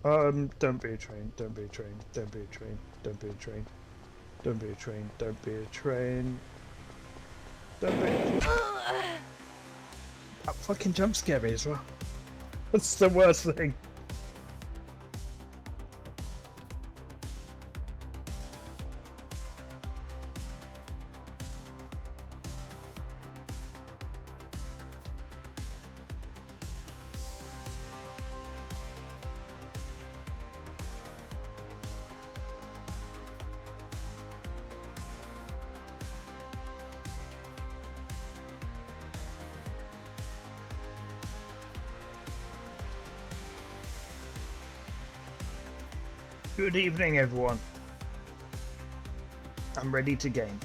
Don't be a train. Don't be a train. Don't be a train. Don't be a train. Don't be a train. Don't be a train. Don't be. That fucking jump scare me as well. That's the worst thing. Good evening, everyone. I'm ready to game.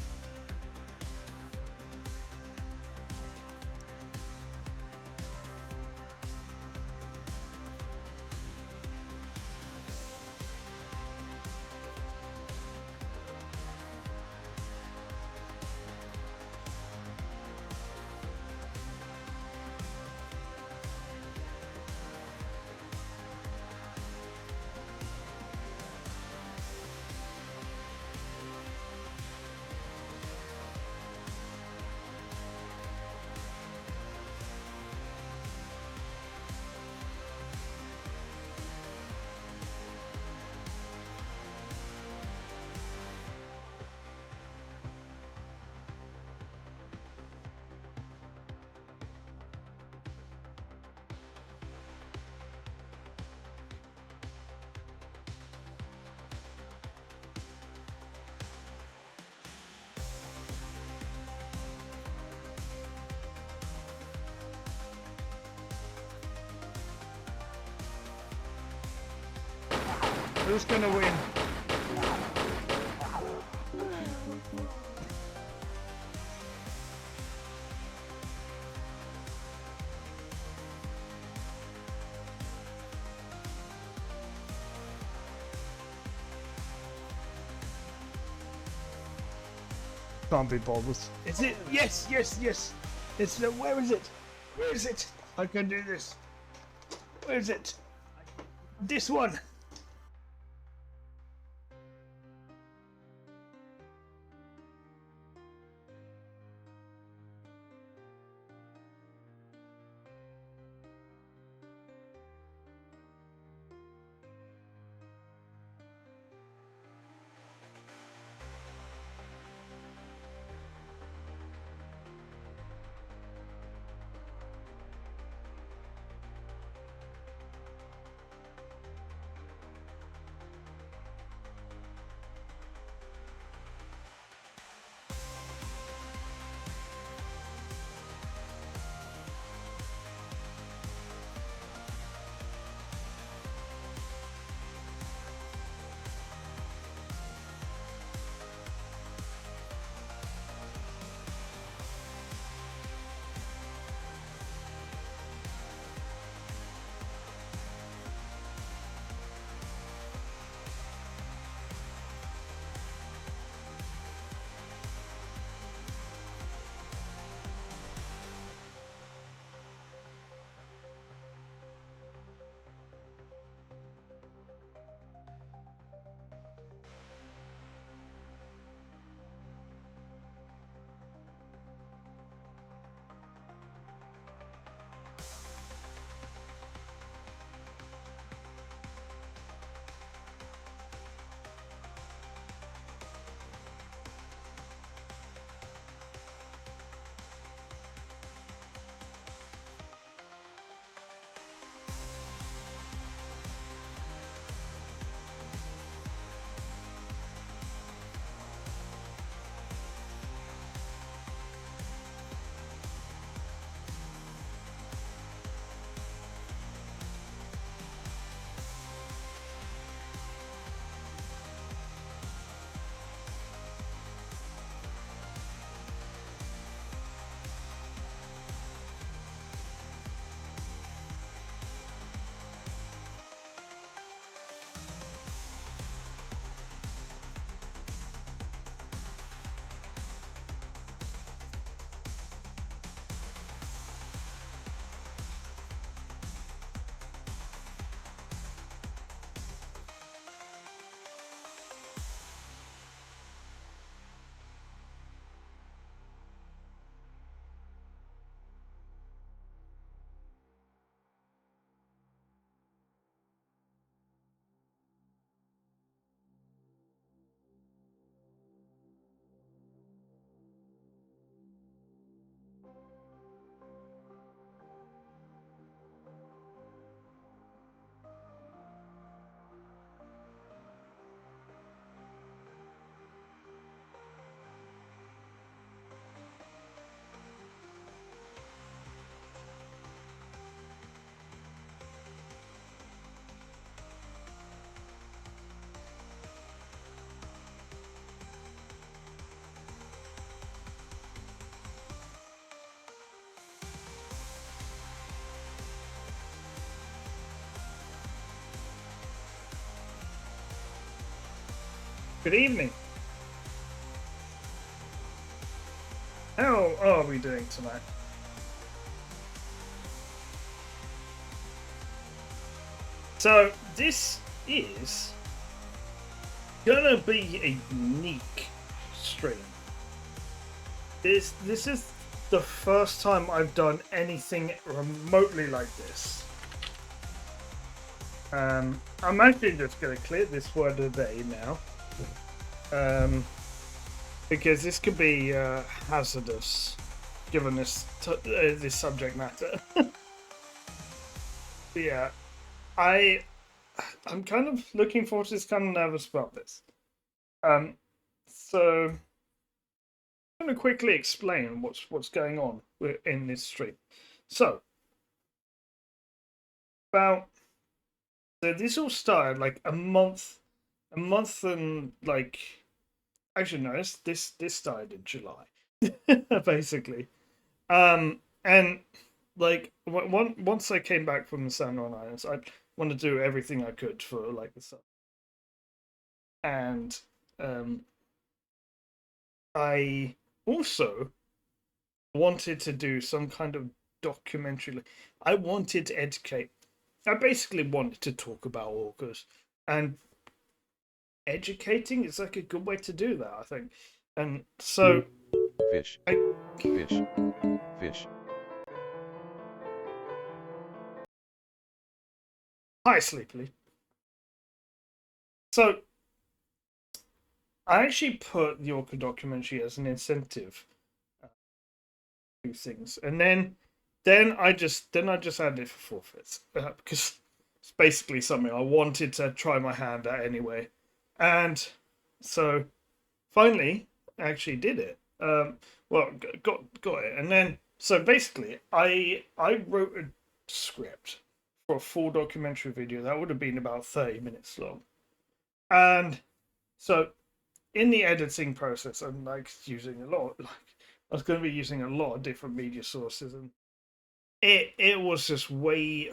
Who's gonna win? Can't be bothered. Is it? Yes, yes, yes. It's the. Where is it? Where is it? I can do this. Where is it? This one. Good evening. How are we doing tonight? So this is gonna be a unique stream. This is the first time I've done anything remotely like this. I'm actually just gonna clear this word of the day now. Because this could be hazardous, given this this subject matter. Yeah, I'm kind of looking forward to this. Kind of nervous about this. So I'm going to quickly explain what's going on in this stream. So about so this all started like a month and like actually no, this started in July, basically. And like once I came back from the Salmon Islands, I wanted to do everything I could for like the sun. And I also wanted to do some kind of documentary. I wanted to educate. I basically wanted to talk about orcas, and educating is like a good way to do that, I think. And so, fish, fish. Hi, Sleepily. So, I actually put the orca documentary as an incentive to things, and then I just added it for forfeits because it's basically something I wanted to try my hand at anyway, and so finally I actually did it. Well, got it, and then so basically I wrote a script for a full documentary video that would have been about 30 minutes long, and so in the editing process, I'm like using a lot. Like I was going to be using a lot of different media sources, and it was just way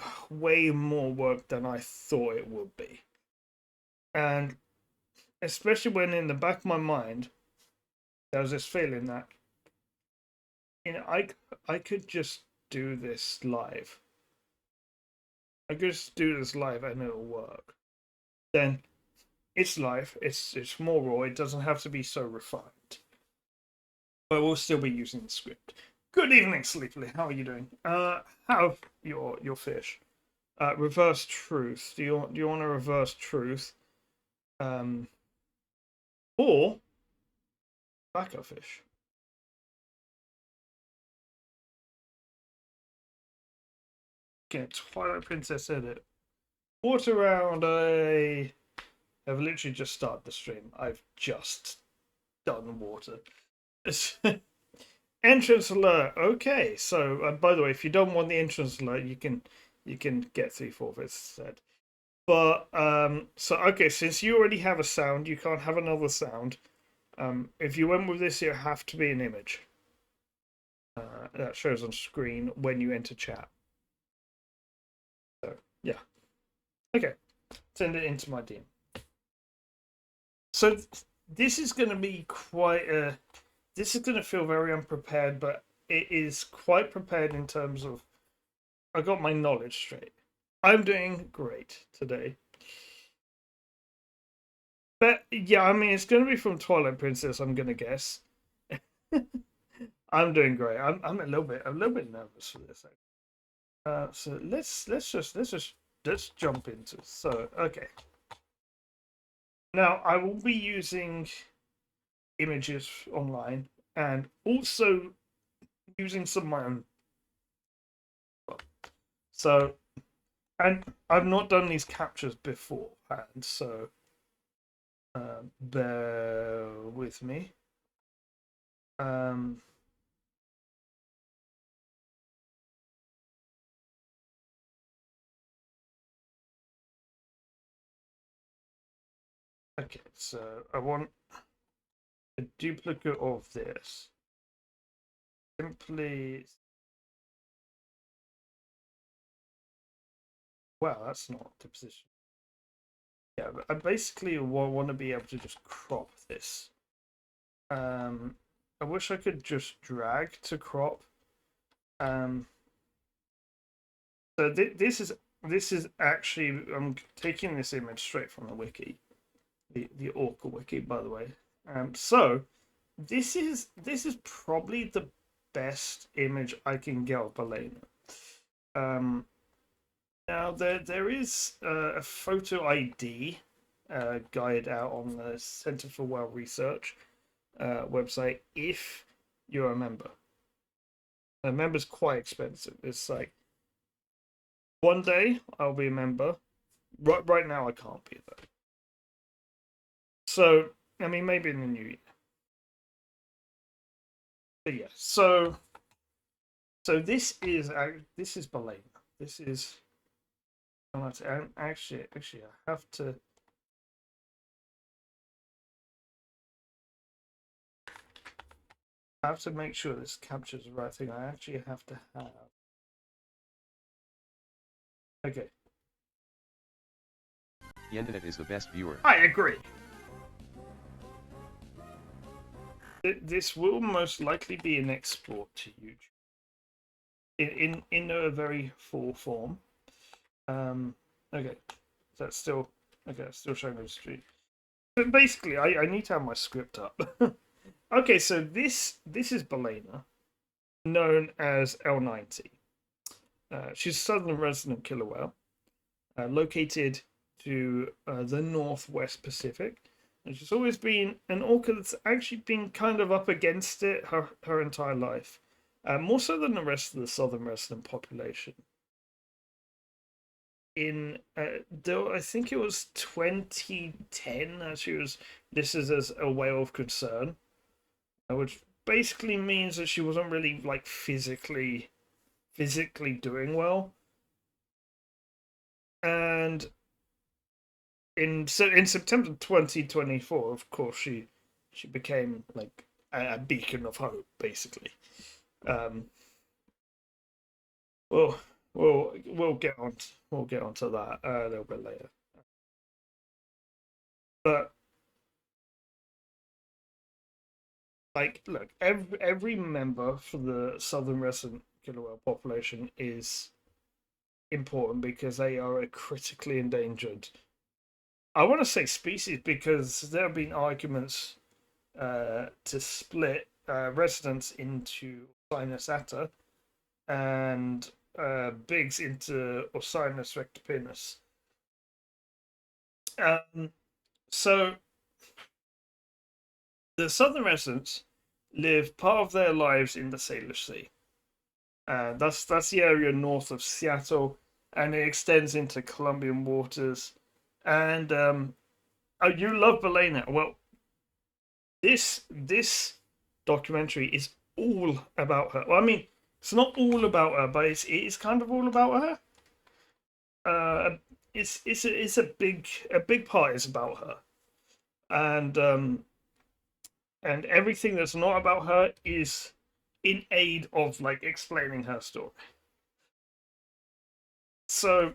more work than I thought it would be, and especially when in the back of my mind there was this feeling that I could just do this live. I could just do this live and it'll work. Then it's live. It's more raw. It doesn't have to be so refined. But we'll still be using the script. Good evening, Sleepily. How are you doing? How your fish? Reverse truth. Do you want to reverse truth? Or backup fish? Okay, Twilight Princess edit. Water round. I have literally just started the stream. I've just done water. Entrance alert. Okay, so by the way, if you don't want the entrance alert, you can get 3/4 instead. But so okay, since you already have a sound, you can't have another sound. If you went with this, it have to be an image that shows on screen when you enter chat. So yeah, okay, send it into my DM. So this is going to be quite a. This is going to feel very unprepared, but it is quite prepared in terms of I got my knowledge straight. I'm doing great today. But yeah, I mean, it's going to be from Twilight Princess. I'm going to guess. I'm doing great. I'm a little bit nervous for this. So let's jump into it. So okay. Now I will be using images online and also using some of my own. So, and I've not done these captures beforehand, so bear with me. Okay, so I want a duplicate of this. Simply. Wow, that's not the position. Yeah, I basically want to be able to just crop this. I wish I could just drag to crop. So this is actually, I'm taking this image straight from the wiki, the Orca wiki, by the way. So this is probably the best image I can get of Ballena. Now there is a photo ID guide out on the Center for Whale Research website if you're a member. A member's quite expensive. It's like one day I'll be a member. Right now I can't be though. So I mean maybe in the new year. But yeah, so this is Ballena. This is actually I have to make sure this captures the right thing. I actually have to have. Okay. The internet is the best viewer. I agree. This will most likely be an export to YouTube in a very full form. Okay, that's still okay. That's still showing the street. But basically, I need to have my script up. Okay, so this is Ballena, known as L90. She's a southern resident killer whale, located to the northwest Pacific. And she's always been an orca that's actually been kind of up against it her entire life, more so than the rest of the southern resident population. In though I think it was 2010 she was listed as a whale of concern, which basically means that she wasn't really like physically doing well. And in September 2024, of course, she became like a beacon of hope, basically. Well, we'll get on to that a little bit later. But like, look, every member for the southern resident killer whale population is important because they are a critically endangered. I want to say species because there have been arguments to split residents into Orcinus and Biggs into Orcinus rectopinus. So the southern residents live part of their lives in the Salish Sea. That's the area north of Seattle, and it extends into Colombian waters. And oh, you love Ballena. Well, this documentary is all about her. Well, I mean, it's not all about her, but it is kind of all about her. It's a big part is about her, and everything that's not about her is in aid of like explaining her story. So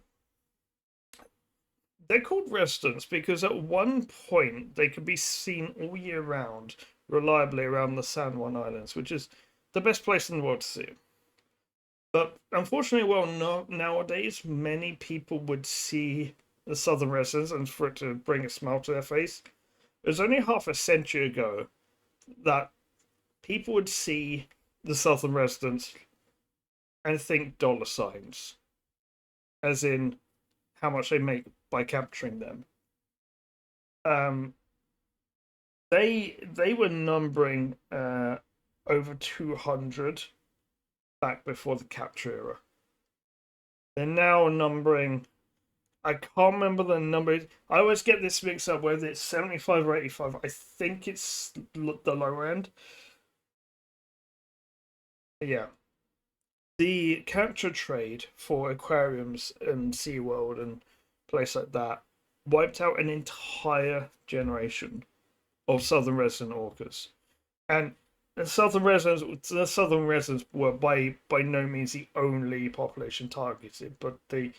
they're called residents because at one point they could be seen all year round reliably around the San Juan Islands, which is the best place in the world to see them. But unfortunately, well, no, nowadays many people would see the southern residents, and for it to bring a smile to their face, it was only half a century ago that people would see the southern residents and think dollar signs, as in how much they make by capturing them. They were numbering over 200 back before the capture era. They're now numbering. I can't remember the number. I always get this mixed up whether it's 75 or 85. I think it's the lower end. Yeah. The capture trade for aquariums and SeaWorld and places like that wiped out an entire generation of southern resident orcas. And the southern residents were by no means the only population targeted, but they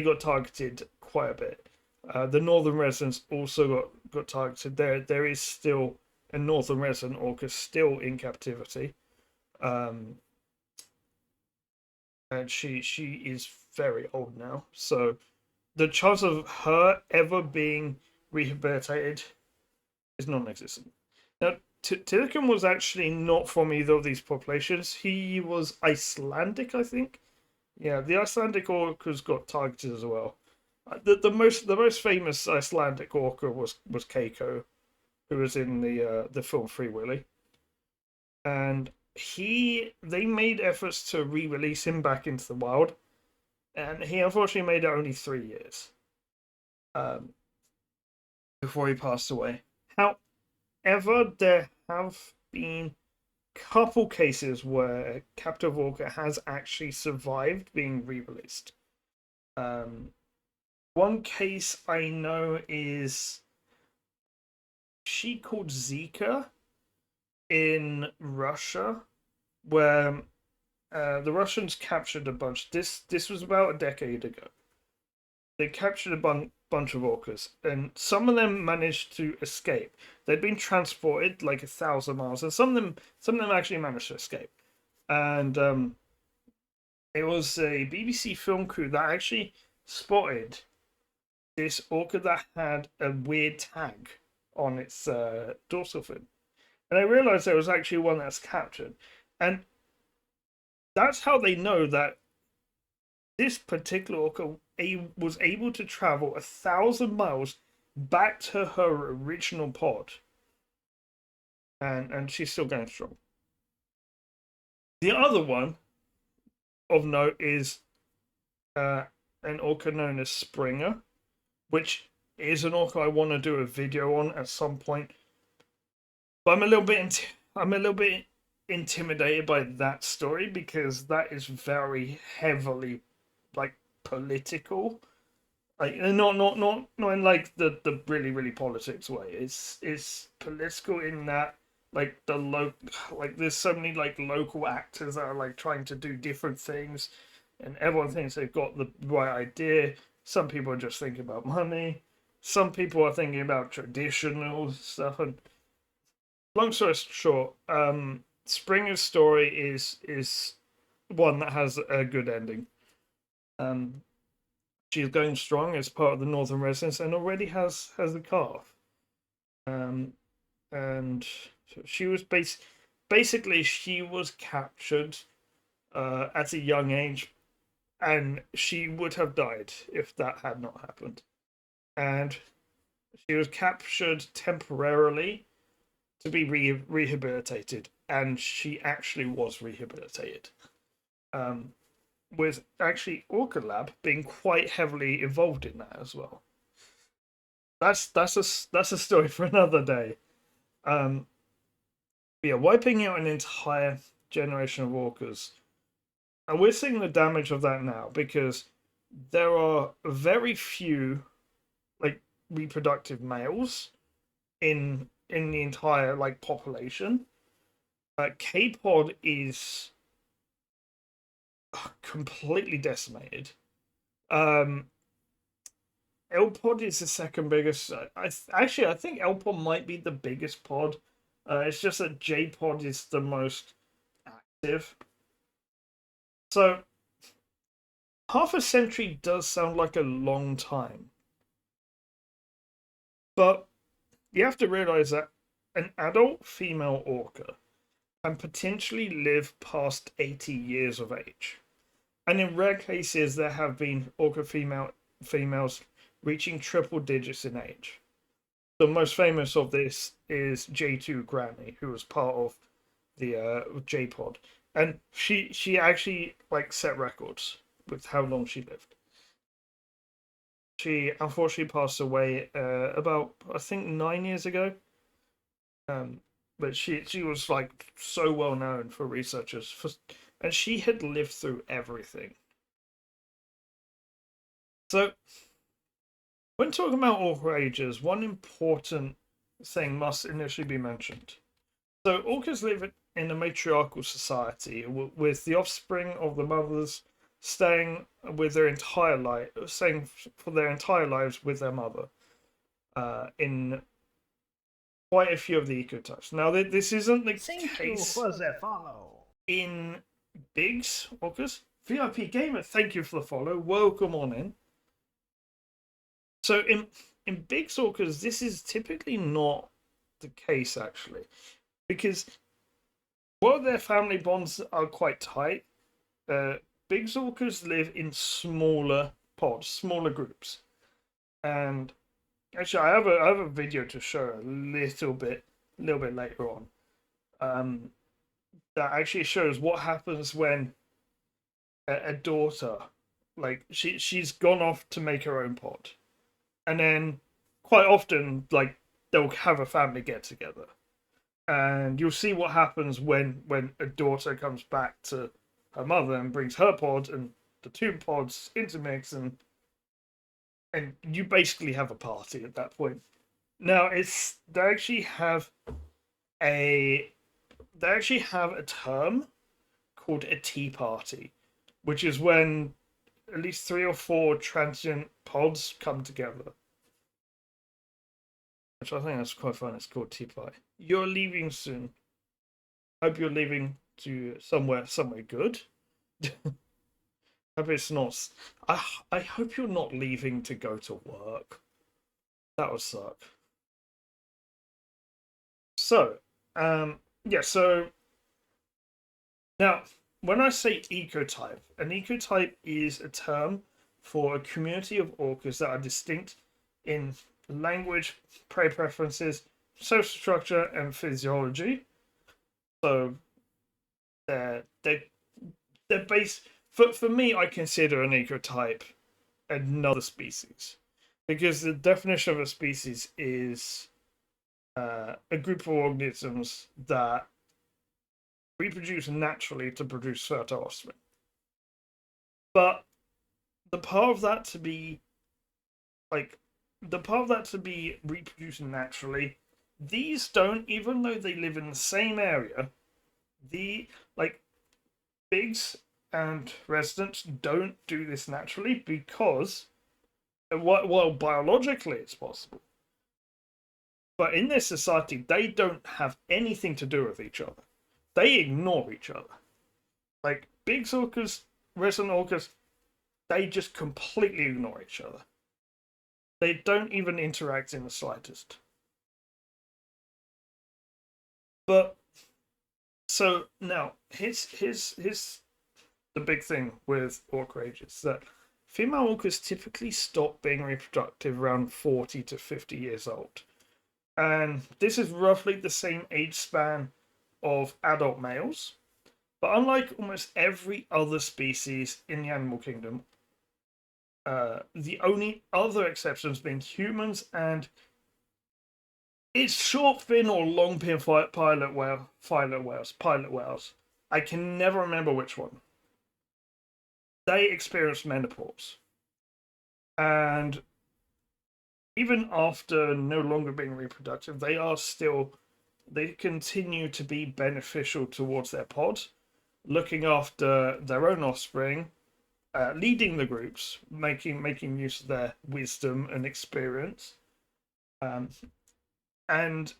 got targeted quite a bit. The northern residents also got targeted. There is still a northern resident orca still in captivity, and she is very old now. So the chance of her ever being rehabilitated is non-existent. Now, Tilikum was actually not from either of these populations. He was Icelandic, I think. Yeah, the Icelandic orcas got targeted as well. The most famous Icelandic orca was Keiko, who was in the film Free Willy, and they made efforts to re-release him back into the wild, and he unfortunately made it only 3 years um, before he passed away. However, there have been couple cases where captive orca has actually survived being re-released. One case I know is she called Zika in Russia, where the Russians captured a bunch. This was about a decade ago. They captured a bunch of orcas, and some of them managed to escape. They'd been transported like 1,000 miles, and some of them actually managed to escape. And it was a BBC film crew that actually spotted this orca that had a weird tag on its dorsal fin, and I realized there was actually one that's captured, and that's how they know that this particular orca was able to travel 1,000 miles back to her original pod, and she's still going strong. The other one of note is an orca known as Springer, which is an orca I want to do a video on at some point. But I'm a little bit intimidated by that story because that is very heavily like political. Like not in like the really politics way. It's political in that like there's so many like local actors that are like trying to do different things, and everyone thinks they've got the right idea. Some people are just thinking about money. Some people are thinking about traditional stuff. And long story short, Springer's story is one that has a good ending. Um, she's going strong as part of the Northern Residents and already has a calf. Um, and she was basically she was captured at a young age, and she would have died if that had not happened. And she was captured temporarily to be rehabilitated, and she actually was rehabilitated. Um, with actually Orca Lab being quite heavily involved in that as well. That's a story for another day. Um, yeah, wiping out an entire generation of orcas, and we're seeing the damage of that now because there are very few like reproductive males in the entire like population. K-pod is completely decimated. Um, L-pod is the second biggest. I think L-pod might be the biggest pod. It's just that J-pod is the most active. So half a century does sound like a long time, but you have to realize that an adult female orca can potentially live past 80 years of age. And in rare cases, there have been orca females reaching triple digits in age. The most famous of this is J2 Granny, who was part of the J-pod, and she actually like set records with how long she lived. She unfortunately passed away about I think 9 years ago. But she was like so well known for researchers and she had lived through everything. So when talking about orca ages, one important thing must initially be mentioned. So orcas live in a matriarchal society with the offspring of the mothers staying with their entire life, staying for their entire lives with their mother in quite a few of the ecotypes. Now, this isn't the case in Biggs orcas. VIP Gamer, thank you for the follow. Welcome on in. So in Biggs orcas, this is typically not the case actually, because while their family bonds are quite tight, Biggs orcas live in smaller pods, smaller groups, and actually, I have a video to show a little bit later on. That actually shows what happens when a daughter, like she's gone off to make her own pod, and then quite often, like they'll have a family get together, and you'll see what happens when a daughter comes back to her mother and brings her pod, and the two pods intermix, and you basically have a party at that point. Now they actually have a term called a tea party, which is when at least 3 or 4 transient pods come together. Which I think that's quite fun. It's called tea party. You're leaving soon. Hope you're leaving to somewhere good. Hope it's not. I hope you're not leaving to go to work. That would suck. So, yeah, so now when I say ecotype, an ecotype is a term for a community of orcas that are distinct in language, prey preferences, social structure, and physiology. So they're based for me, I consider an ecotype another species, because the definition of a species is a group of organisms that reproduce naturally to produce fertile offspring. But the part of that to be reproducing naturally, these don't, even though they live in the same area, the like Biggs and residents don't do this naturally because well, biologically it's possible, but in this society they don't have anything to do with each other. They ignore each other. Like Biggs orcas, resident orcas, they just completely ignore each other. They don't even interact in the slightest. But so now here's the big thing with orca ages, that female orcas typically stop being reproductive around 40 to 50 years old. And this is roughly the same age span of adult males. But unlike almost every other species in the animal kingdom, the only other exceptions being humans and it's short fin or long fin pilot whales. I can never remember which one. They experience menopause. And even after no longer being reproductive, they continue to be beneficial towards their pod, looking after their own offspring, leading the groups, making use of their wisdom and experience, and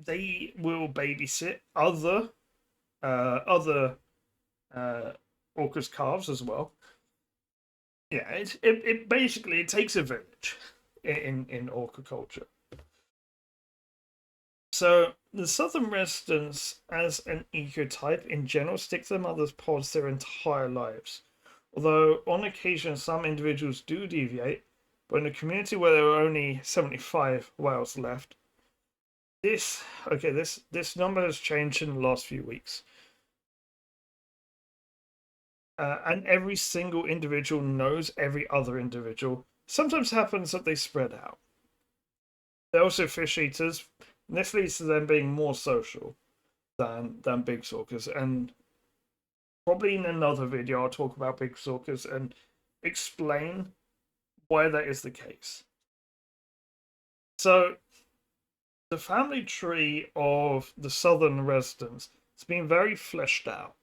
they will babysit other orcas' calves as well. Yeah, it basically it takes a village in orca culture. So the southern residents, as an ecotype in general, stick to their mother's pods their entire lives. Although on occasion some individuals do deviate, but in a community where there are only 75 whales left, this number has changed in the last few weeks. And every single individual knows every other individual. Sometimes happens that they spread out. They're also fish eaters. And this leads to them being more social than big orcas. And probably in another video I'll talk about big orcas and explain why that is the case. So the family tree of the southern residents has been very fleshed out.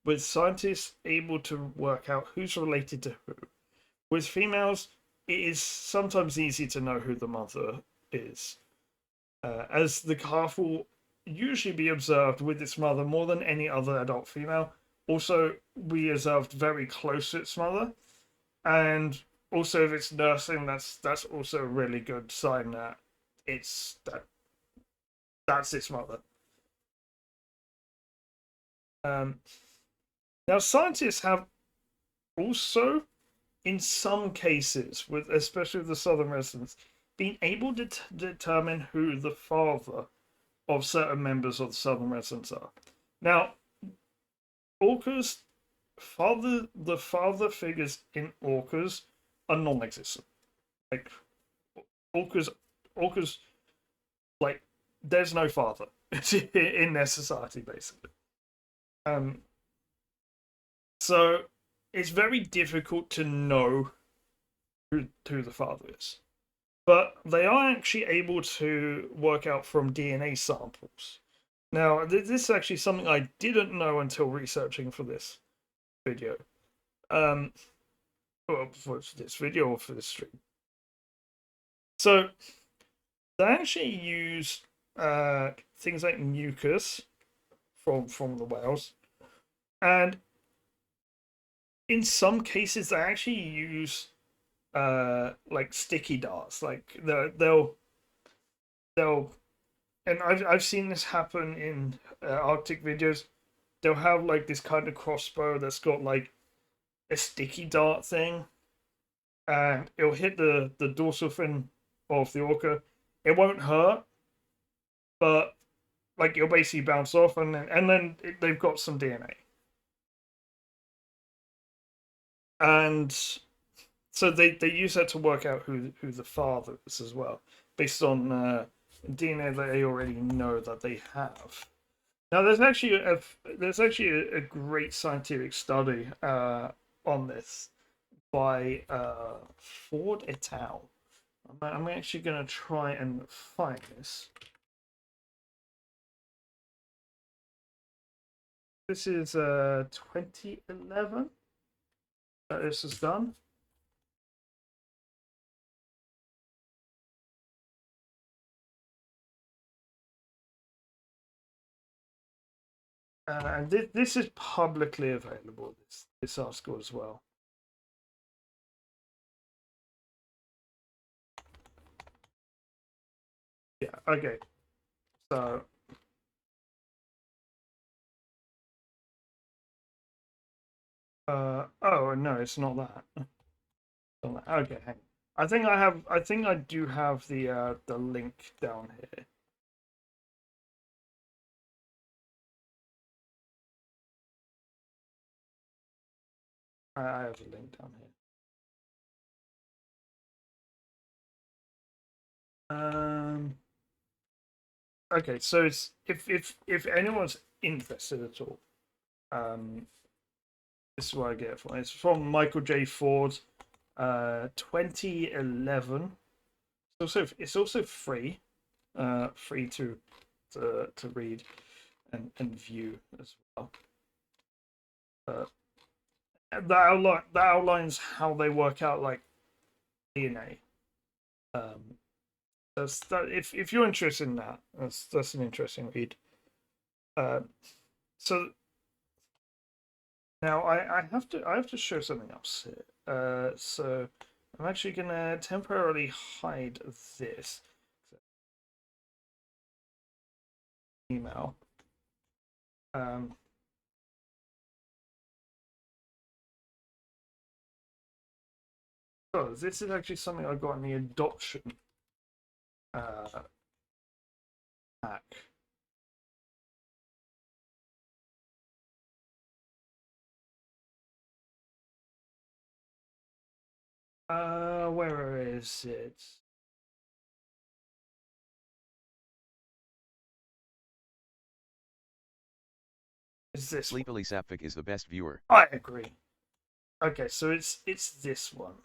with scientists able to work out who's related to who. With females, it is sometimes easy to know who the mother is, as the calf will usually be observed with its mother more than any other adult female. Also, we observed very close to its mother, and also if it's nursing, that's also a really good sign that it's that's its mother. Um, Now, scientists have also, in some cases, with especially with the southern residents, been able to determine who the father of certain members of the southern residents are. Now, orcas, the father figures in orcas are non-existent. Like orcas, orcas, like there's no father in their society, basically. Um, so it's very difficult to know who the father is. But they are actually able to work out from DNA samples. Now, this is actually something I didn't know until researching for this video. Well, for this video or for this stream. So, they actually use things like mucus from the whales, and in some cases, they actually use like sticky darts. Like they'll and I've seen this happen in Arctic videos. They'll have like this kind of crossbow that's got like a sticky dart thing, and it'll hit the dorsal fin of the orca. It won't hurt, but like it'll basically bounce off, and then they've got some DNA, and so they use that to work out who the father is as well, based on DNA that they already know that they have. Now, there's actually a great scientific study on this by Ford et al. I'm actually going to try and find this. This is 2011 that this is done. And this is publicly available, this article as well. Yeah, okay. So oh no, it's not that. Okay, hang on. I think I do have the link down here. I have a link down here. Okay, so it's if anyone's interested at all, this is what I get it from. It's from Michael J. Ford, 2011. It's also free, free to read and view as well. That outlines how they work out like DNA. That's that. If you're interested in that, that's an interesting read. Uh, so now I have to show something else here. So I'm actually gonna temporarily hide this email. So this is actually something I got in the adoption pack. Where is it? Is this one? Sleepily Sapphic is the best viewer. I agree. Okay, so it's this one.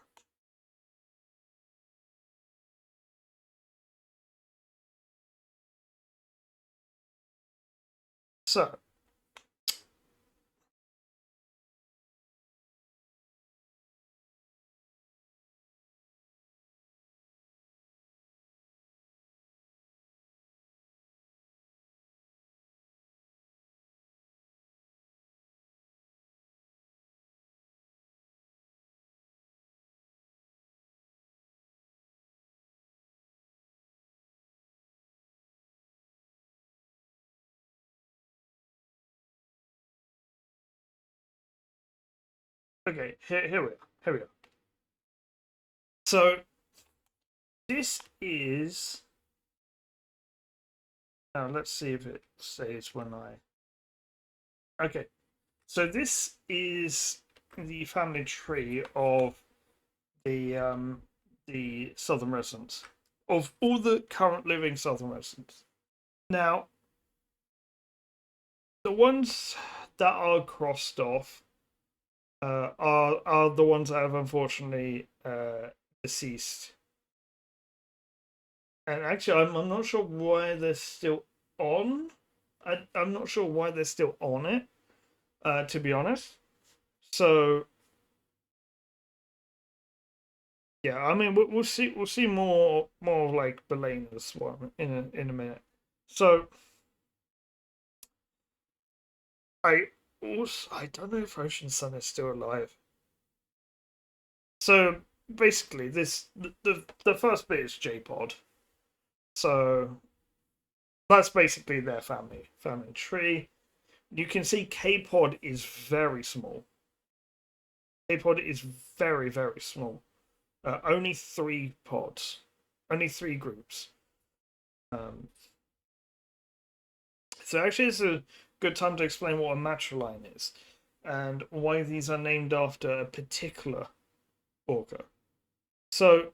So Okay, here we are. Here we are. So this is. Now let's see if it says when I. Okay, so this is the family tree of the southern residents, of all the current living southern residents. Now, the ones that are crossed off are the ones that have unfortunately deceased. And actually, I'm not sure why they're still on. I'm not sure why they're still on it. To be honest. So yeah, I mean we'll see more of like Balena's one in a minute. So I don't know if Ocean Sun is still alive. So basically, the first bit is J Pod. So that's basically their family tree. You can see K Pod is very small. K Pod is very small. Only 3 pods, only 3 groups. Um, so actually, it's a good time to explain what a matriline is and why these are named after a particular orca. So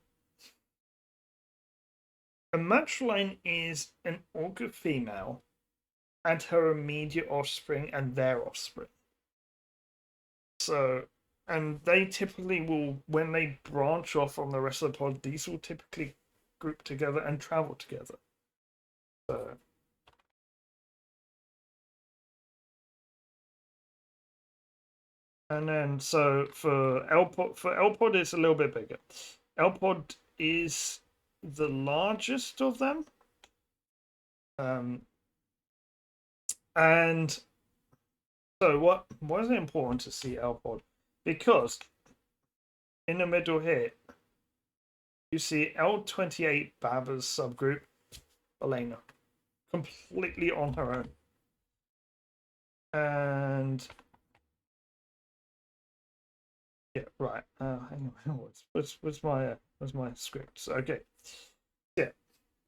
a matriline is an orca female and her immediate offspring and their offspring. So, and they typically will, when they branch off from the rest of the pod, these will typically group together and travel together. So, and then so for L pod it's a little bit bigger. L pod is the largest of them. Um, and so why is it important to see L pod? Because in the middle here you see L28 Baba's subgroup, Ballena, completely on her own. And yeah, right. Hang on. What's my script? Okay. Yeah.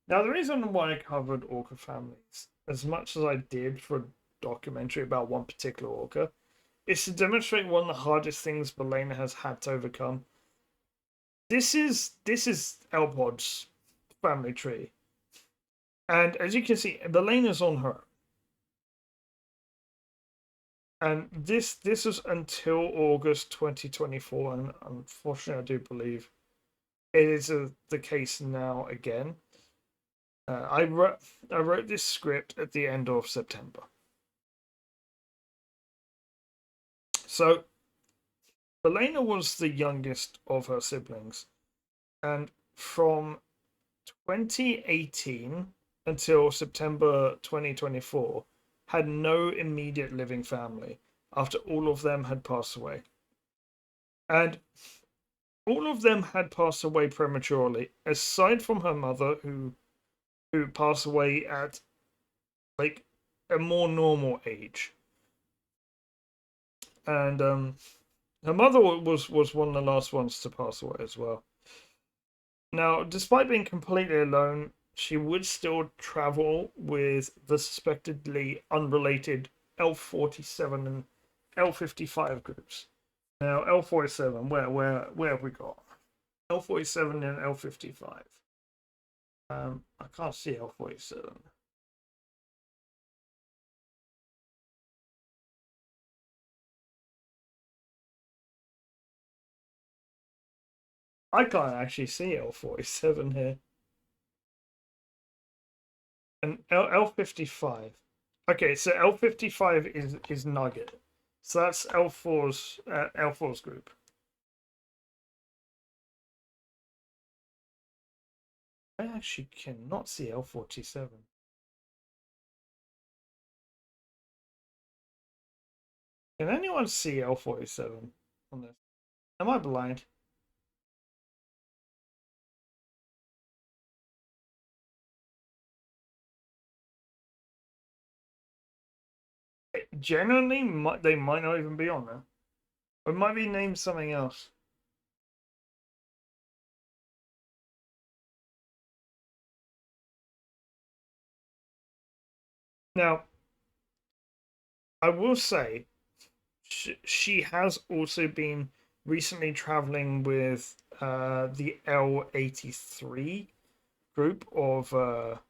Now the reason why I covered orca families as much as I did for a documentary about one particular orca is to demonstrate one of the hardest things Bellena has had to overcome. This is Elpod's family tree. And as you can see, Belena's on her. And this was until August 2024, and unfortunately, I do believe it is the case now again. I wrote this script at the end of September. So Bellena was the youngest of her siblings, and from 2018 until September 2024 had no immediate living family after all of them had passed away. And all of them had passed away prematurely, aside from her mother, who passed away at like a more normal age. And her mother was one of the last ones to pass away as well. Now, despite being completely alone, she would still travel with the suspectedly unrelated L47 and L55 groups. Now, L47, where have we got? L47 and L55. I can't see L47. I can't actually see L47 here. And L55. Okay, so L55 is Nugget. So that's L4's group. I actually cannot see L47. Can anyone see L47 on this? Am I blind? Generally, they might not even be on there. It might be named something else. Now, I will say she has also been recently traveling with the L83 group of well,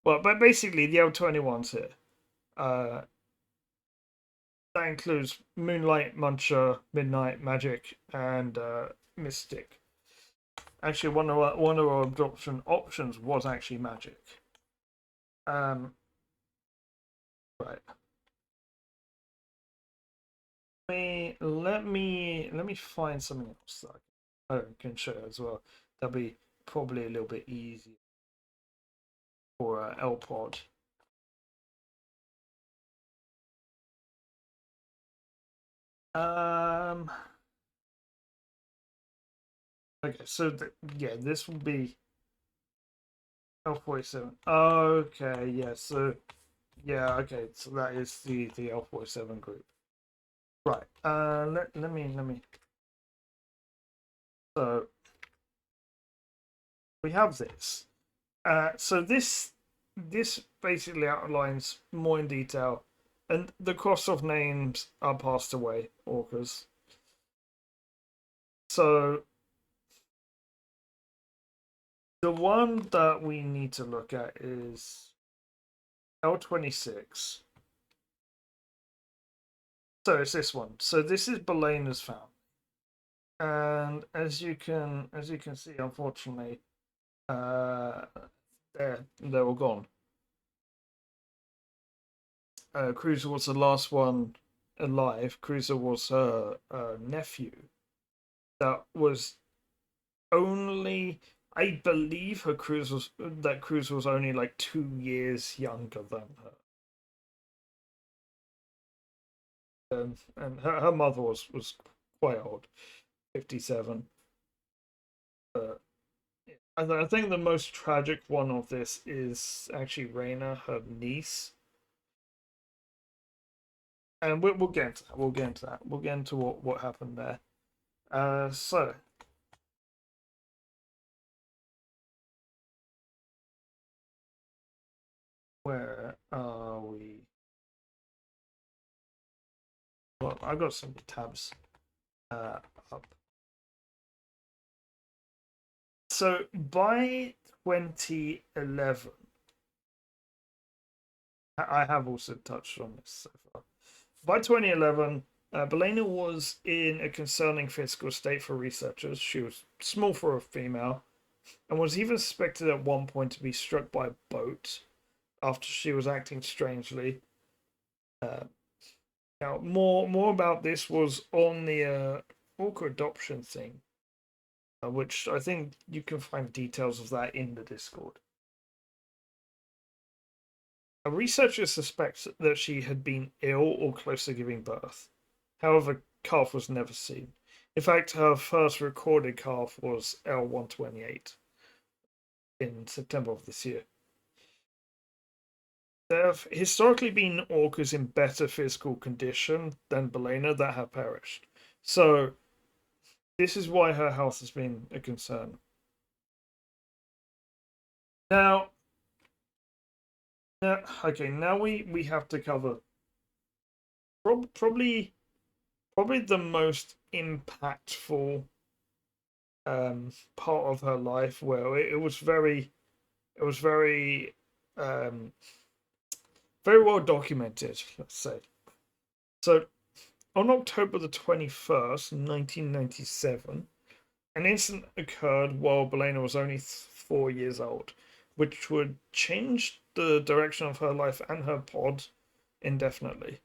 but basically the L21s here. Uh, that includes Moonlight, Muncher, Midnight Magic, and Mystic. Actually, one of our adoption options was actually Magic. Um, right. Let me find something else that I can show as well. That'll be probably a little bit easier for LPod. Um. Okay, so yeah, this will be L47. Okay, yeah. So yeah, okay. So that is the L47 group. Right. Let me. So we have this. So this basically outlines more in detail, and the cross-off names are passed away, orcas. So the one that we need to look at is L26. So it's this one. So this is Ballena's family, and as you can see, unfortunately, uh, they're all gone. Cruiser was the last one alive. Cruiser was her nephew. That was only, I believe, Cruiser was only like 2 years younger than her, and her mother was quite old, 57. But I think the most tragic one of this is actually Raina, her niece, and we'll get into that. We'll get into that. We'll get into what happened there. So where are we? Well, I've got some tabs up. So by 2011, I have also touched on this so far. By 2011, Ballena was in a concerning physical state for researchers. She was small for a female and was even suspected at one point to be struck by a boat after she was acting strangely. Uh, Now, more about this was on the Orca adoption thing, which I think you can find details of that in the Discord. A researcher suspects that she had been ill or close to giving birth. However, calf was never seen. In fact, her first recorded calf was L128 in September of this year. There have historically been orcas in better physical condition than Ballena that have perished. So this is why her health has been a concern. Now, okay, now we have to cover probably the most impactful part of her life, where it was very um, very well documented, let's say. So on October the 21st, 1997, an incident occurred while Ballena was only 4 years old, which would change the direction of her life and her pod indefinitely.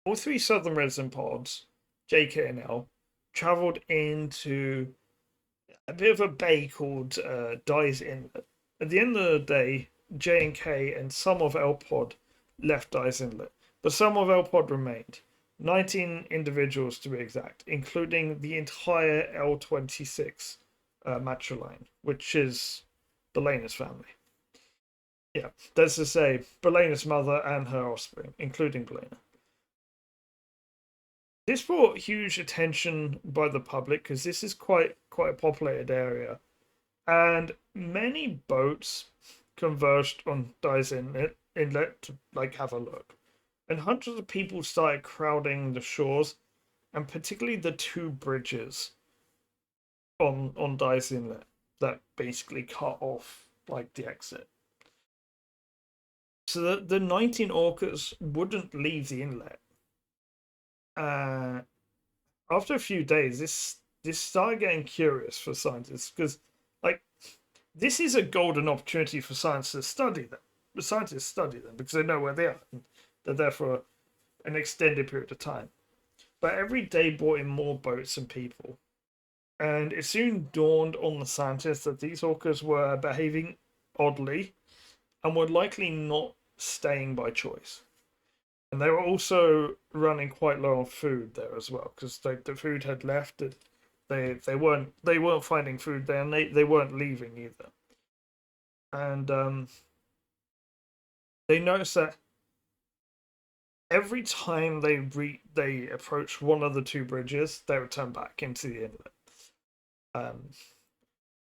All three Southern resident pods, JK and L, travelled into a bit of a bay called Dyes Inlet. At the end of the day, J and K and some of L Pod left Dyes Inlet, but some of L Pod remained. 19 individuals to be exact, including the entire L26 matriline, which is Ballena's family. Yeah, that's to say, Ballena's mother and her offspring, including Ballena. This brought huge attention by the public because this is quite a populated area, and many boats converged on Dyes Inlet to like have a look, and hundreds of people started crowding the shores, and particularly the two bridges on Dyes Inlet that basically cut off like the exit. So the 19 orcas wouldn't leave the inlet. Uh, After a few days, this started getting curious for scientists because, like, this is a golden opportunity for scientists to study them. The scientists study them because they know where they are. And they're there for an extended period of time. But every day brought in more boats and people, and it soon dawned on the scientists that these orcas were behaving oddly and were likely not staying by choice. And they were also running quite low on food there as well because the food had left. They weren't finding food there, and they weren't leaving either. And they noticed that every time they approached one of the two bridges, they would turn back into the inlet, um,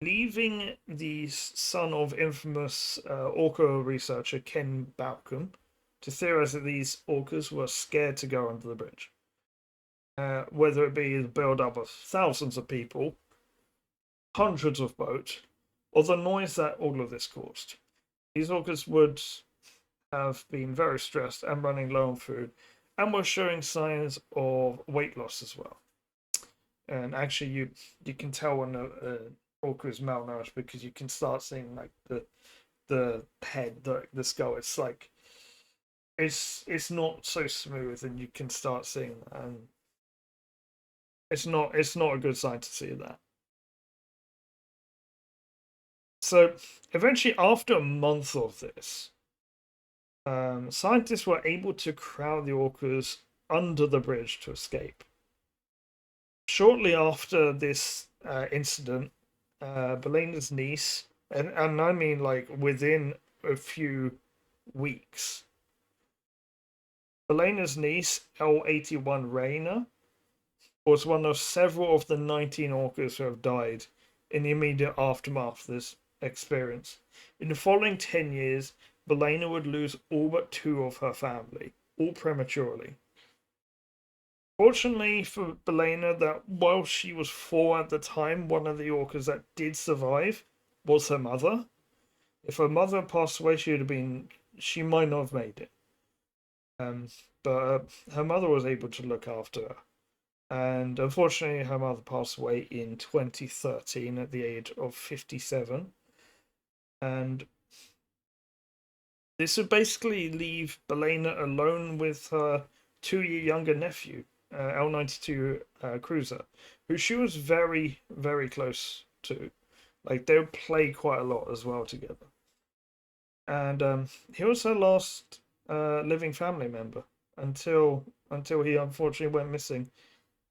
leaving the son of infamous orca researcher Ken Bauckham to theorize that these orcas were scared to go under the bridge. Whether it be the build-up of thousands of people, hundreds of boats, or the noise that all of this caused. These orcas would have been very stressed and running low on food, and were showing signs of weight loss as well. And actually, you can tell when an orca is malnourished because you can start seeing like the head, the skull. It's like it's not so smooth, and you can start seeing that. And it's not a good sign to see that. So eventually, after a month of this, scientists were able to crowd the orcas under the bridge to escape. Shortly after this incident, Balena's niece, and I mean like within a few weeks, Balena's niece, L81 Raina, was one of several of the 19 orcas who have died in the immediate aftermath of this experience. In the following 10 years, Ballena would lose all but two of her family, all prematurely. Fortunately for Ballena, that while she was 4 at the time, one of the orcas that did survive was her mother. If her mother passed away, she might not have made it. Um, but her mother was able to look after her. And unfortunately, her mother passed away in 2013 at the age of 57. And this would basically leave Ballena alone with her 2-year younger nephew, L92 Cruiser, who she was very, very close to. Like, they would play quite a lot as well together. And he was her last living family member until he unfortunately went missing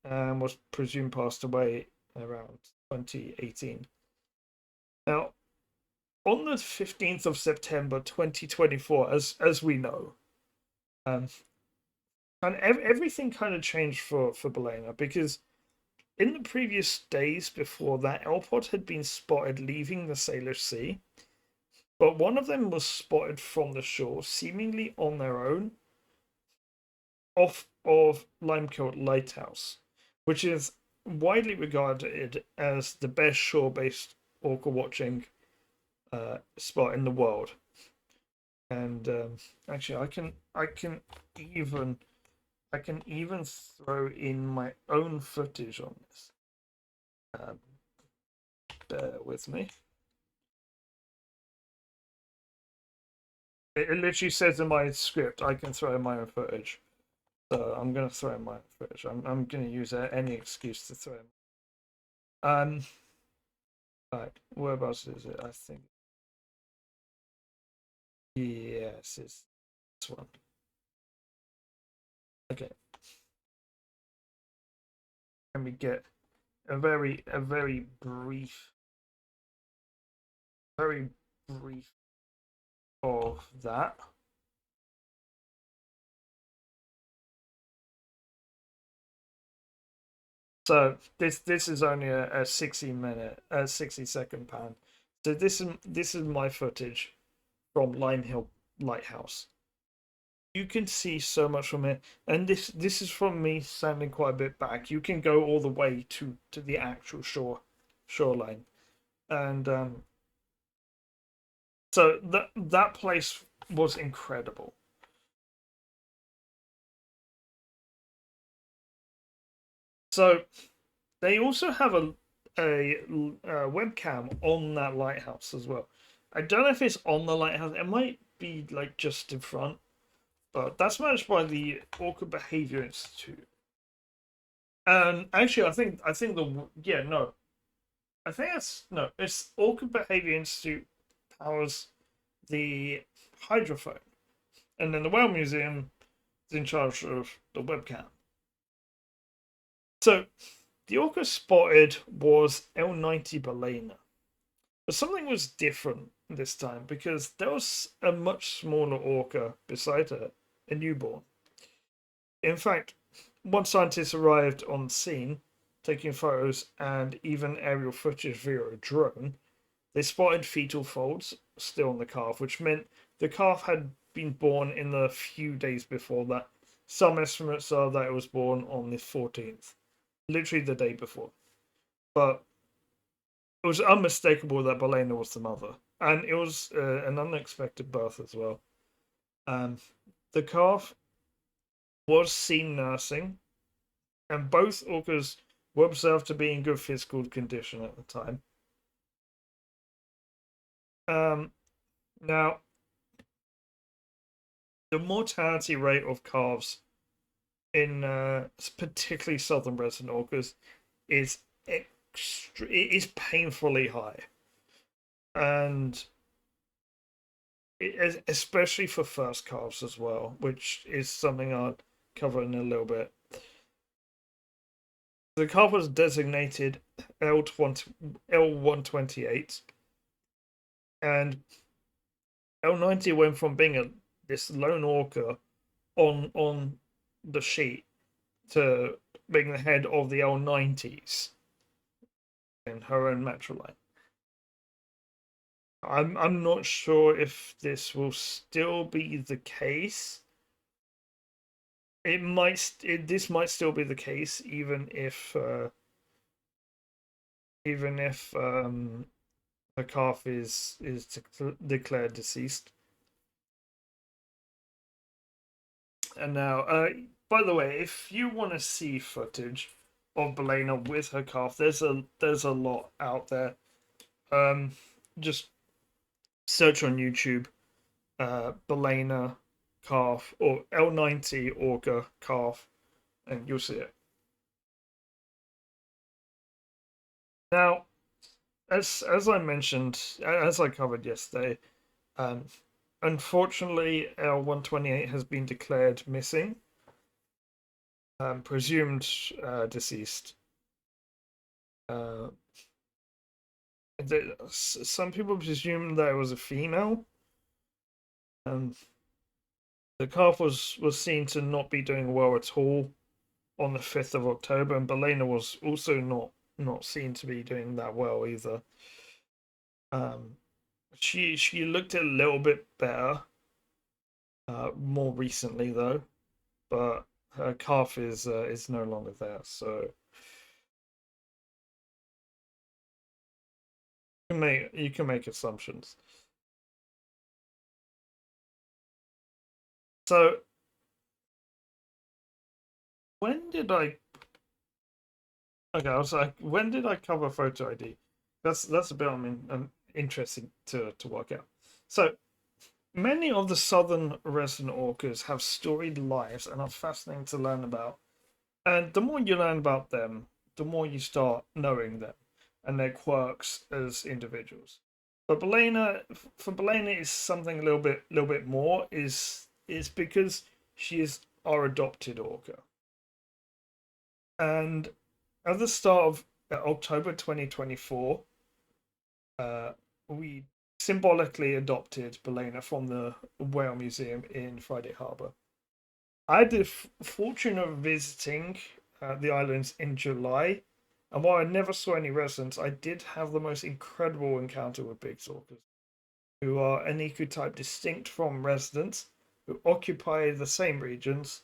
and was presumed passed away around 2018. Now, on the 15th of September 2024, as we know, um, and everything kind of changed for Ballena because in the previous days before that, L-Pod had been spotted leaving the Salish Sea, but one of them was spotted from the shore, seemingly on their own, off of Limekill Lighthouse, which is widely regarded as the best shore-based orca watching spot in the world. And actually, I can even throw in my own footage on this. Bear with me. It literally says in my script I can throw in my own footage. So I'm gonna throw in my own footage. I'm gonna use any excuse to throw in. Right, whereabouts is it? I think. Yes, it's this one. Okay. Let me get a very brief of that. So this is only a 60-second pan. So this is my footage from Lime Hill Lighthouse. You can see so much from it, and this is from me standing quite a bit back. You can go all the way to the actual shoreline, and so that place was incredible. So they also have a webcam on that lighthouse as well. I don't know if it's on the lighthouse. It might be like just in front, but that's managed by the Orca Behavior Institute. And actually, I think the yeah no, I think it's no, it's Orca Behavior Institute powers the hydrophone, and then the Whale Museum is in charge of the webcam. So the orca spotted was L90 Ballena. But something was different this time because there was a much smaller orca beside her, a newborn. In fact, one scientist arrived on scene, taking photos and even aerial footage via a drone. They spotted fetal folds still on the calf, which meant the calf had been born in the few days before that. Some estimates are that it was born on the 14th, literally the day before. But it was unmistakable that Ballena was the mother, and it was an unexpected birth as well. Um, the calf was seen nursing, and both orcas were observed to be in good physical condition at the time. Um, Now, the mortality rate of calves in particularly southern resident orcas is it is painfully high, and especially for first calves as well, which is something I'll cover in a little bit. The calf was designated L128, and L90 went from being this lone orca on the sheet to being the head of the L90s in her own matroline. I'm not sure if this will still be the case. This might still be the case even if the calf is declared deceased. And now, by the way, if you want to see footage of Ballena with her calf, there's a lot out there. Just search on YouTube, Ballena calf or L90 orca calf, and you'll see it. Now, as I mentioned, as I covered yesterday, um, unfortunately, L128 has been declared missing, presumed deceased. Uh, some people presume that it was a female. Um, the calf was seen to not be doing well at all on the 5th of October, and Ballena was also not seen to be doing that well either. Um, she looked a little bit better more recently though, but her calf is no longer there, so you can make assumptions. So when did I? Okay, I was like, when did I cover photo ID? That's a bit interesting to work out. So many of the southern resident orcas have storied lives and are fascinating to learn about. And the more you learn about them, the more you start knowing them and their quirks as individuals. But for Ballena, is something a little bit more. Is because she is our adopted orca, and at the start of October 2024, uh, we symbolically adopted Ballena from the Whale Museum in Friday Harbour. I had the fortune of visiting the islands in July, and while I never saw any residents, I did have the most incredible encounter with big orcas, who are an ecotype distinct from residents, who occupy the same regions,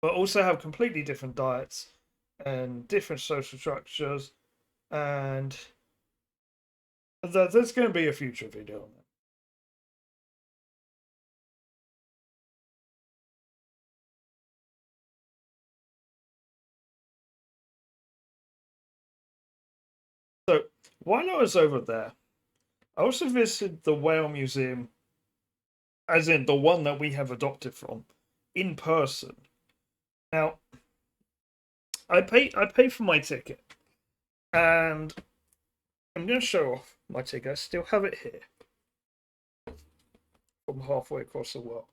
but also have completely different diets and different social structures. And there's going to be a future video on that. So while I was over there, I also visited the whale museum, as in the one that we have adopted from, in person. Now, I paid for my ticket, and I'm going to show off my ticket. I still have it here from halfway across the world.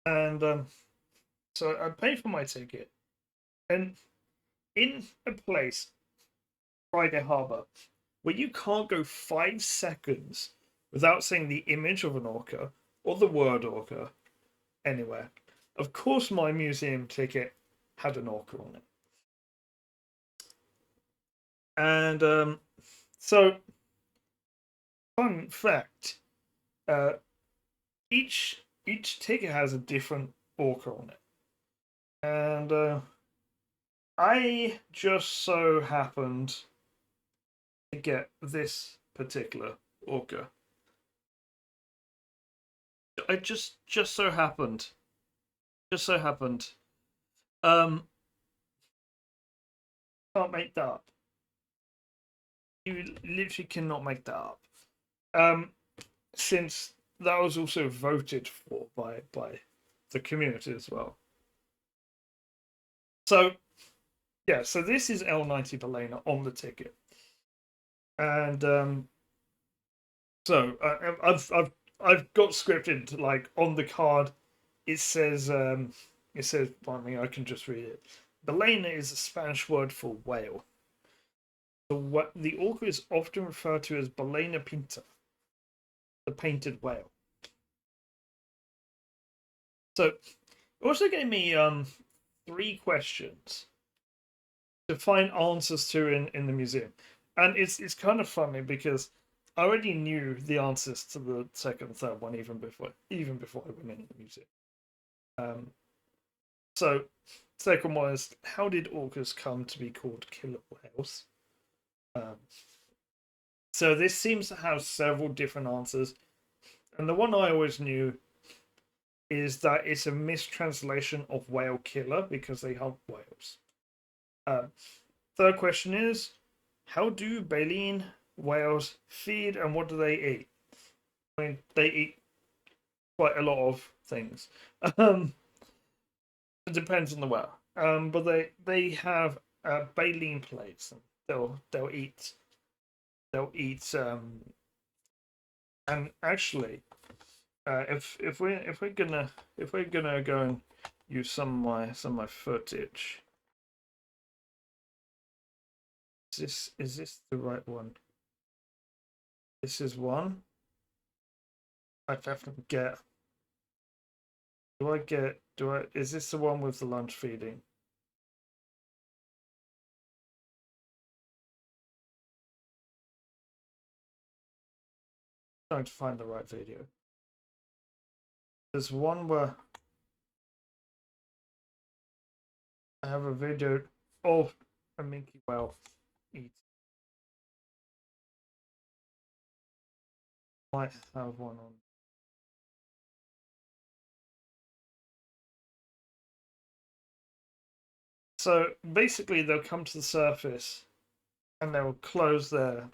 And so I paid for my ticket, and in a place, Friday Harbour, where you can't go 5 seconds without seeing the image of an orca or the word orca anywhere. Of course, my museum ticket had an orca on it. And so, fun fact: uh, each ticket has a different orca on it, and I just so happened to get this particular orca. I just so happened, just so happened. Um, can't make that up. You literally cannot make that up. Um, since that was also voted for by the community as well. So yeah, so this is L90 Ballena on the ticket, and so I've got scripted like on the card. It says I mean I can just read it. Ballena is a Spanish word for whale. The orca is often referred to as Ballena pinta, the painted whale. So it also gave me 3 questions to find answers to in the museum, and it's kind of funny because I already knew the answers to the second and third one even before I went in the museum. Um, so second one is, how did orcas come to be called killer whales? Um, so this seems to have several different answers, and the one I always knew is that it's a mistranslation of whale killer because they hunt whales. Um, Third question is, how do baleen whales feed and what do they eat? I mean, they eat quite a lot of things. Um, it depends on the whale. But they have baleen plates. And they'll eat and actually, if we're gonna go and use some of my footage, is this the right one? This is one. I have to get. Is this the one with the lunch feeding? I'm trying to find the right video. There's one where I have a video of a minke whale eat. Might have one on. So basically, they'll come to the surface and they'll close their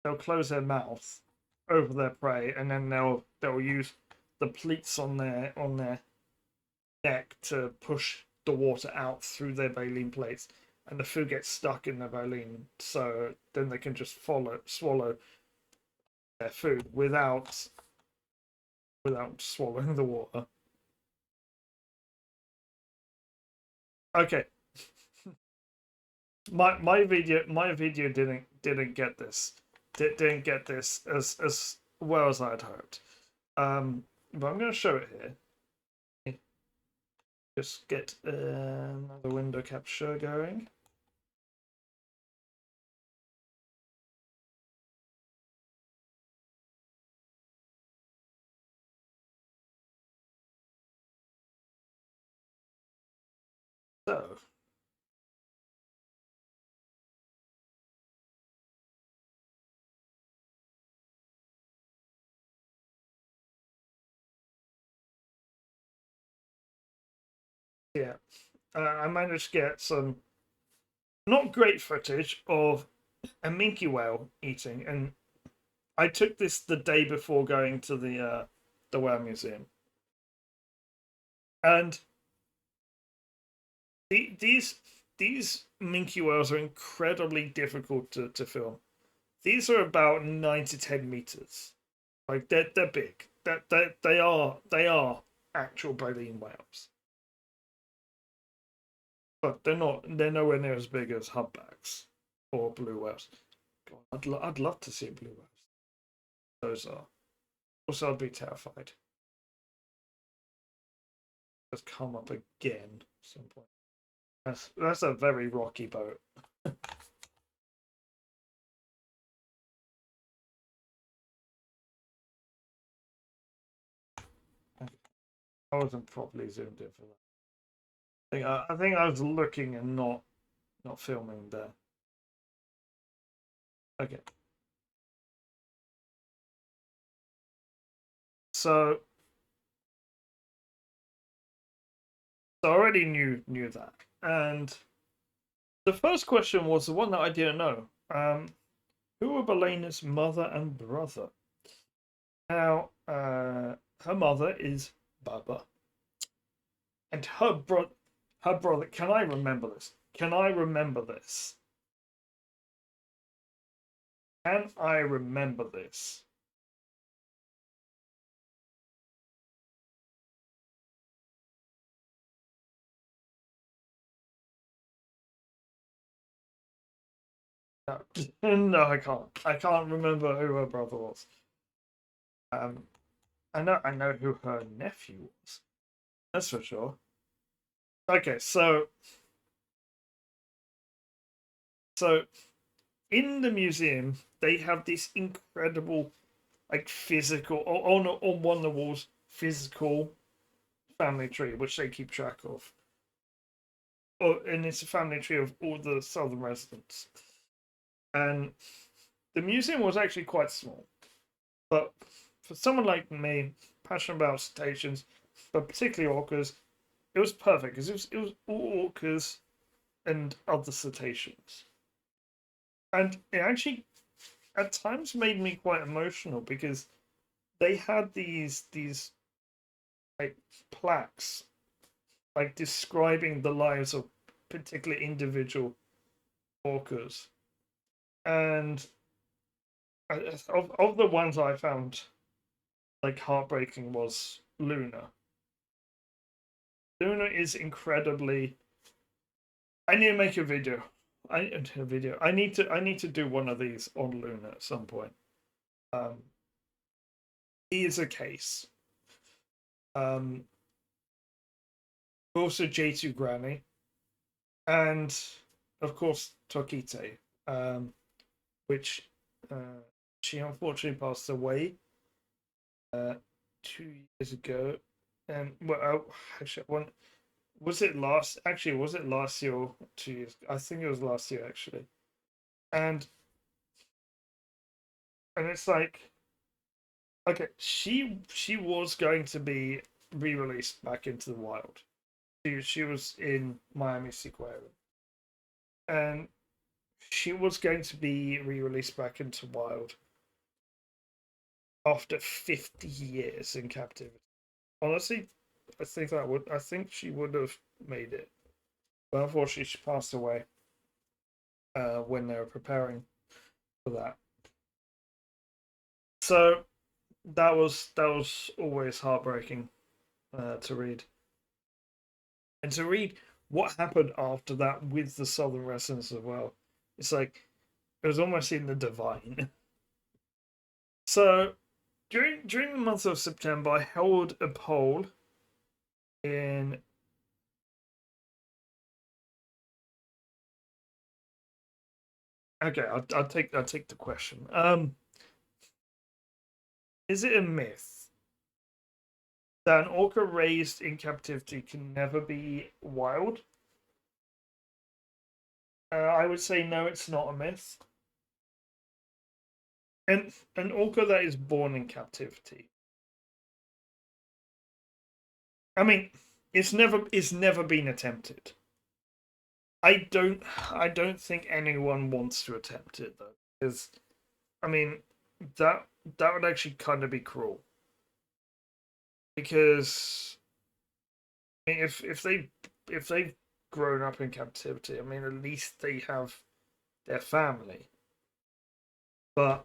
mouth over their prey, and then they'll use the pleats on their neck to push the water out through their baleen plates, and the food gets stuck in the baleen, so then they can just swallow their food without swallowing the water. Okay, my video didn't get this didn't get this as well as I'd hoped. But I'm going to show it here. just get another window capture going. So, yeah, I managed to get some not great footage of a minke whale eating, and I took this the day before going to the whale museum, and these minke whales are incredibly difficult to film. These are about 9 to 10 meters. Like they're big. They are actual baleen whales, but they're nowhere near as big as humpbacks or blue whales. God, I'd love to see blue whales. Those are. Also, I'd be terrified. Just come up again at some point. That's a very rocky boat. I wasn't properly zoomed in for that. I think I was looking and not filming there. Okay. So I already knew that. And the first question was the one that I didn't know. Who were Balena's mother and brother? Now, her mother is Baba, and her brother. Can I remember this? Can I remember this? Can I remember this? No, no, I can't. I can't remember who her brother was. Um, I know who her nephew was. That's for sure. Okay, so in the museum they have this incredible, like physical on one of the walls, physical family tree which they keep track of. Oh, and it's a family tree of all the southern residents. And the museum was actually quite small, but for someone like me, passionate about cetaceans, but particularly orcas, it was perfect because it was all orcas and other cetaceans, and it actually at times made me quite emotional because they had these like plaques like describing the lives of particular individual orcas, and of the ones I found like heartbreaking was Luna. Luna is incredibly. I need to make a video. I need to do one of these on Luna at some point. Um, he is a case. Um, also J2 Granny, and of course Tokite, which she unfortunately passed away uh, 2 years ago. And well, actually, one was it last? Actually, was it last year or 2 years? I think it was last year actually. And it's like, okay, she was going to be re-released back into the wild. She was in Miami Sequarium, and she was going to be re-released back into wild after 50 years in captivity. Honestly, I think she would have made it, but unfortunately, she passed away when they were preparing for that. So that was always heartbreaking to read, and to read what happened after that with the Southern residents as well. It's like it was almost in the divine. So during the month of September, I held a poll in Okay, I'll take the question. Is it a myth that an orca raised in captivity can never be wild? I would say no, it's not a myth. And an orca that is born in captivity. I mean, it's never been attempted. I don't think anyone wants to attempt it though, because I mean that that would actually kind of be cruel. Because I mean, if they've grown up in captivity, I mean, at least they have their family. But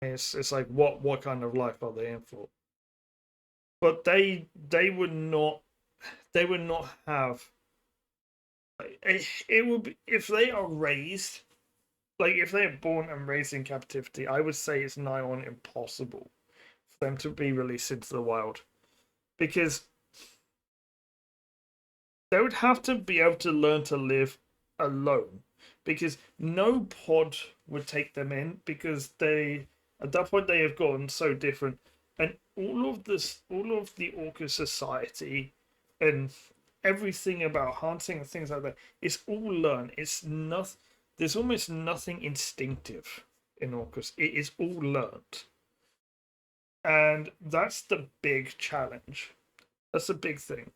it's like what kind of life are they in for? But they would not have. It would be if they are raised like if they're born and raised in captivity. I would say it's nigh on impossible for them to be released into the wild because they would have to be able to learn to live alone because no pod would take them in because they at that point they have gotten so different and all of the orca society and everything about hunting and things like that it's all learned. It's not there's almost nothing instinctive in orcas. It is all learned, and that's the big challenge. That's the big thing.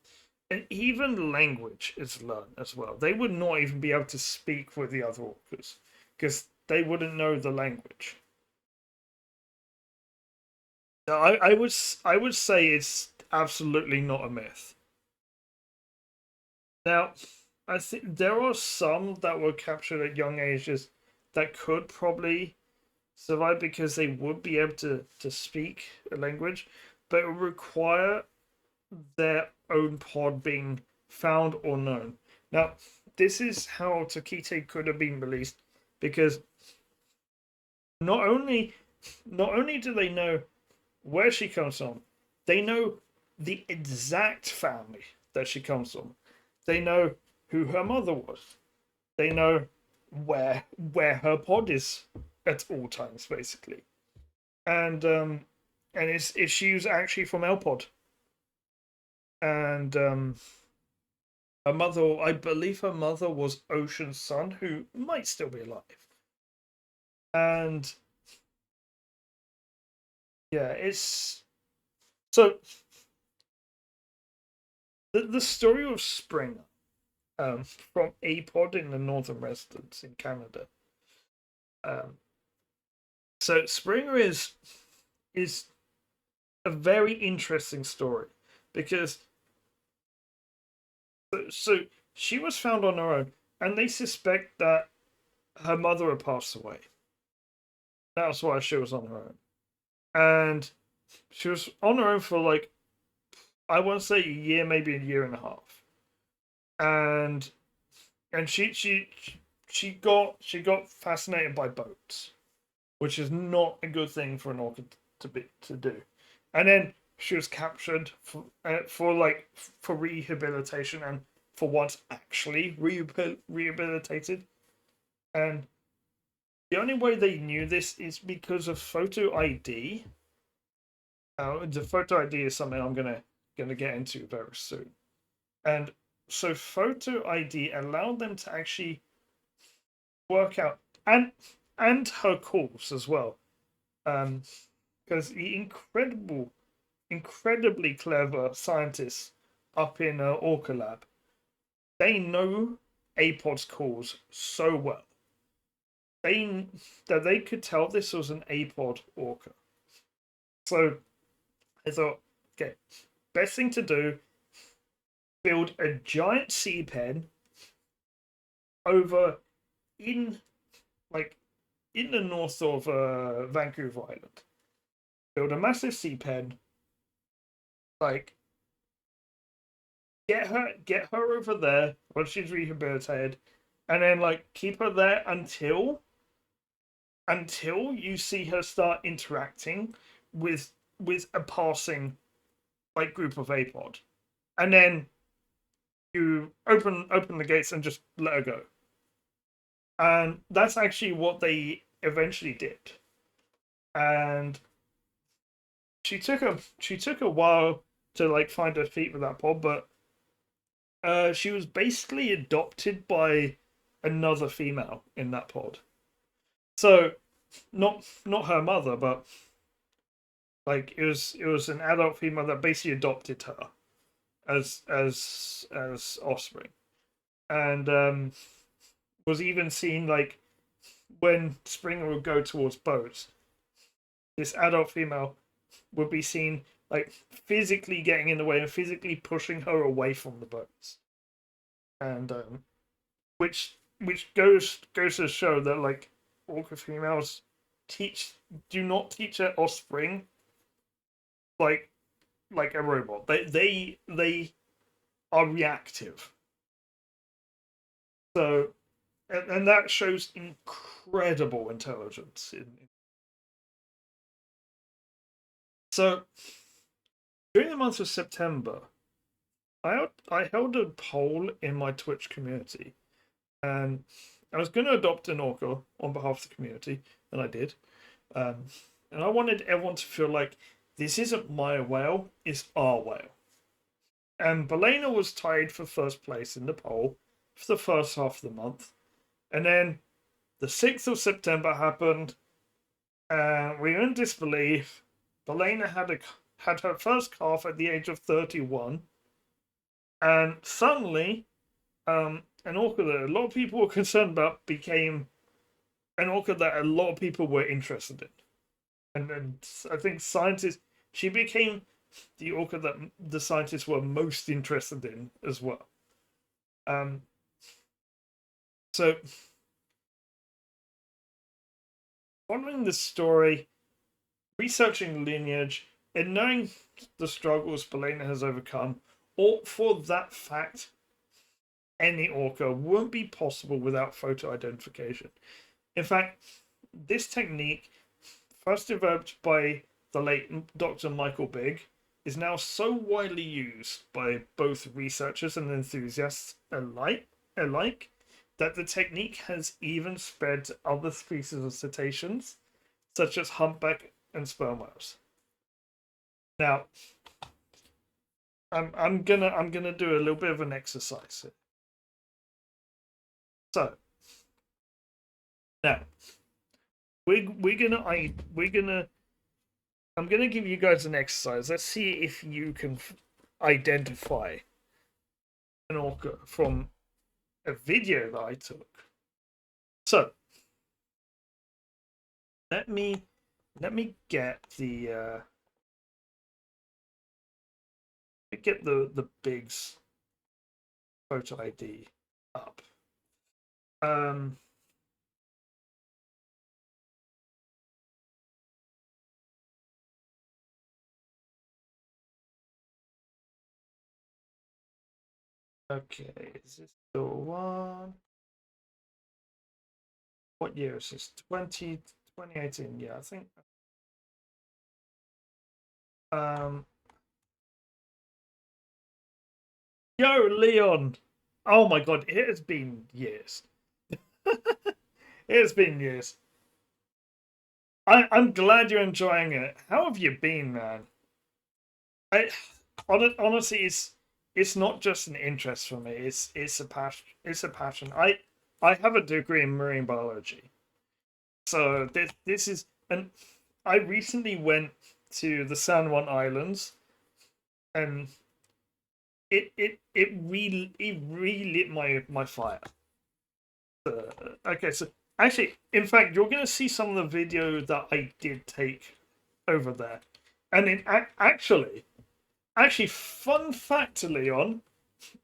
And even language is learned as well. They would not even be able to speak with the other orcas because they wouldn't know the language. I would say it's absolutely not a myth. Now, I think there are some that were captured at young ages that could probably survive because they would be able to speak a language, but it would require their own pod being found or known. Now, this is how Takite could have been released because not only not only do they know where she comes from, they know the exact family that she comes from. They know who her mother was. They know where her pod is at all times, basically. And it's she was actually from L pod, and her mother, I believe her mother was Ocean's son, who might still be alive. And yeah, it's so the story of Springer, from A pod in the Northern Residence in Canada. Um, so Springer is a very interesting story because so she was found on her own, and they suspect that her mother had passed away. That's why she was on her own, and she was on her own for like I want to say a year, maybe a year and a half, and she got fascinated by boats, which is not a good thing for an orca to do, and then she was captured for like for rehabilitation and for once actually rehabilitated, and the only way they knew this is because of photo ID. The photo ID is something I'm gonna get into very soon. And so photo ID allowed them to actually work out and her calls as well. Because the incredibly clever scientists up in Orca Lab, they know APOD's calls so well. They that they could tell this was an APOD orca. So I thought, okay, best thing to do, build a giant sea pen over in like in the north of Vancouver Island. Build a massive sea pen, like get her over there once she's rehabilitated, and then like keep her there until you see her start interacting with a passing like group of apod, and then you open the gates and just let her go. And that's actually what they eventually did. And she took a while to like find her feet with that pod, but she was basically adopted by another female in that pod. So not her mother, but like it was an adult female that basically adopted her as offspring, and was even seen like when Springer would go towards boats, this adult female would be seen like physically getting in the way and physically pushing her away from the boats, and which goes to show that like orca females do not teach their offspring like a robot. They are reactive. So and that shows incredible intelligence so during the month of September, I held a poll in my Twitch community, and I was going to adopt an orca on behalf of the community, and I did. Um, and I wanted everyone to feel like this isn't my whale, it's our whale. And Ballena was tied for first place in the poll for the first half of the month. And then the 6th of September happened, and we were in disbelief. Ballena had her first calf at the age of 31. And suddenly, an orca that a lot of people were concerned about became an orca that a lot of people were interested in. And I think she became the orca that the scientists were most interested in as well. So, following this story, researching lineage, and knowing the struggles Ballena has overcome, or for that fact, any orca won't be possible without photo identification. In fact, this technique, first developed by the late Dr. Michael Bigg, is now so widely used by both researchers and enthusiasts alike that the technique has even spread to other species of cetaceans, such as humpback and sperm whales. Now, I'm gonna do a little bit of an exercise here. So now I'm gonna give you guys an exercise. Let's see if you can identify an orca from a video that I took. So let me get the Biggs photo ID up. Okay, is this the one? What year is this? 2018, yeah, I think. Yo, Leon! Oh my god, it has been years. It has been years. I'm glad you're enjoying it. How have you been, man? Honestly, it's not just an interest for me. It's a passion. It's a passion. I have a degree in marine biology, so this is, and I recently went to the San Juan Islands, and it really lit my fire. Okay, so actually, in fact, you're gonna see some of the video that I did take over there, and actually, fun fact, Leon,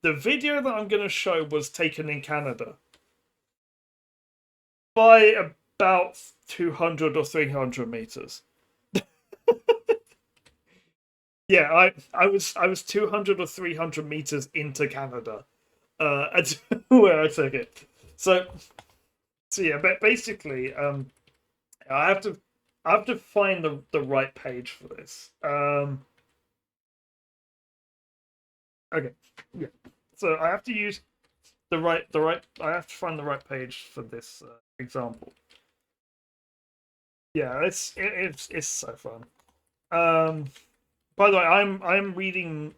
the video that I'm gonna show was taken in Canada by about 200 or 300 meters. Yeah, I was 200 or 300 meters into Canada, where I took it. So yeah, but basically, I have to find the right page for this. Okay, yeah. So I have to use I have to find the right page for this example. Yeah, it's so fun. By the way, I'm reading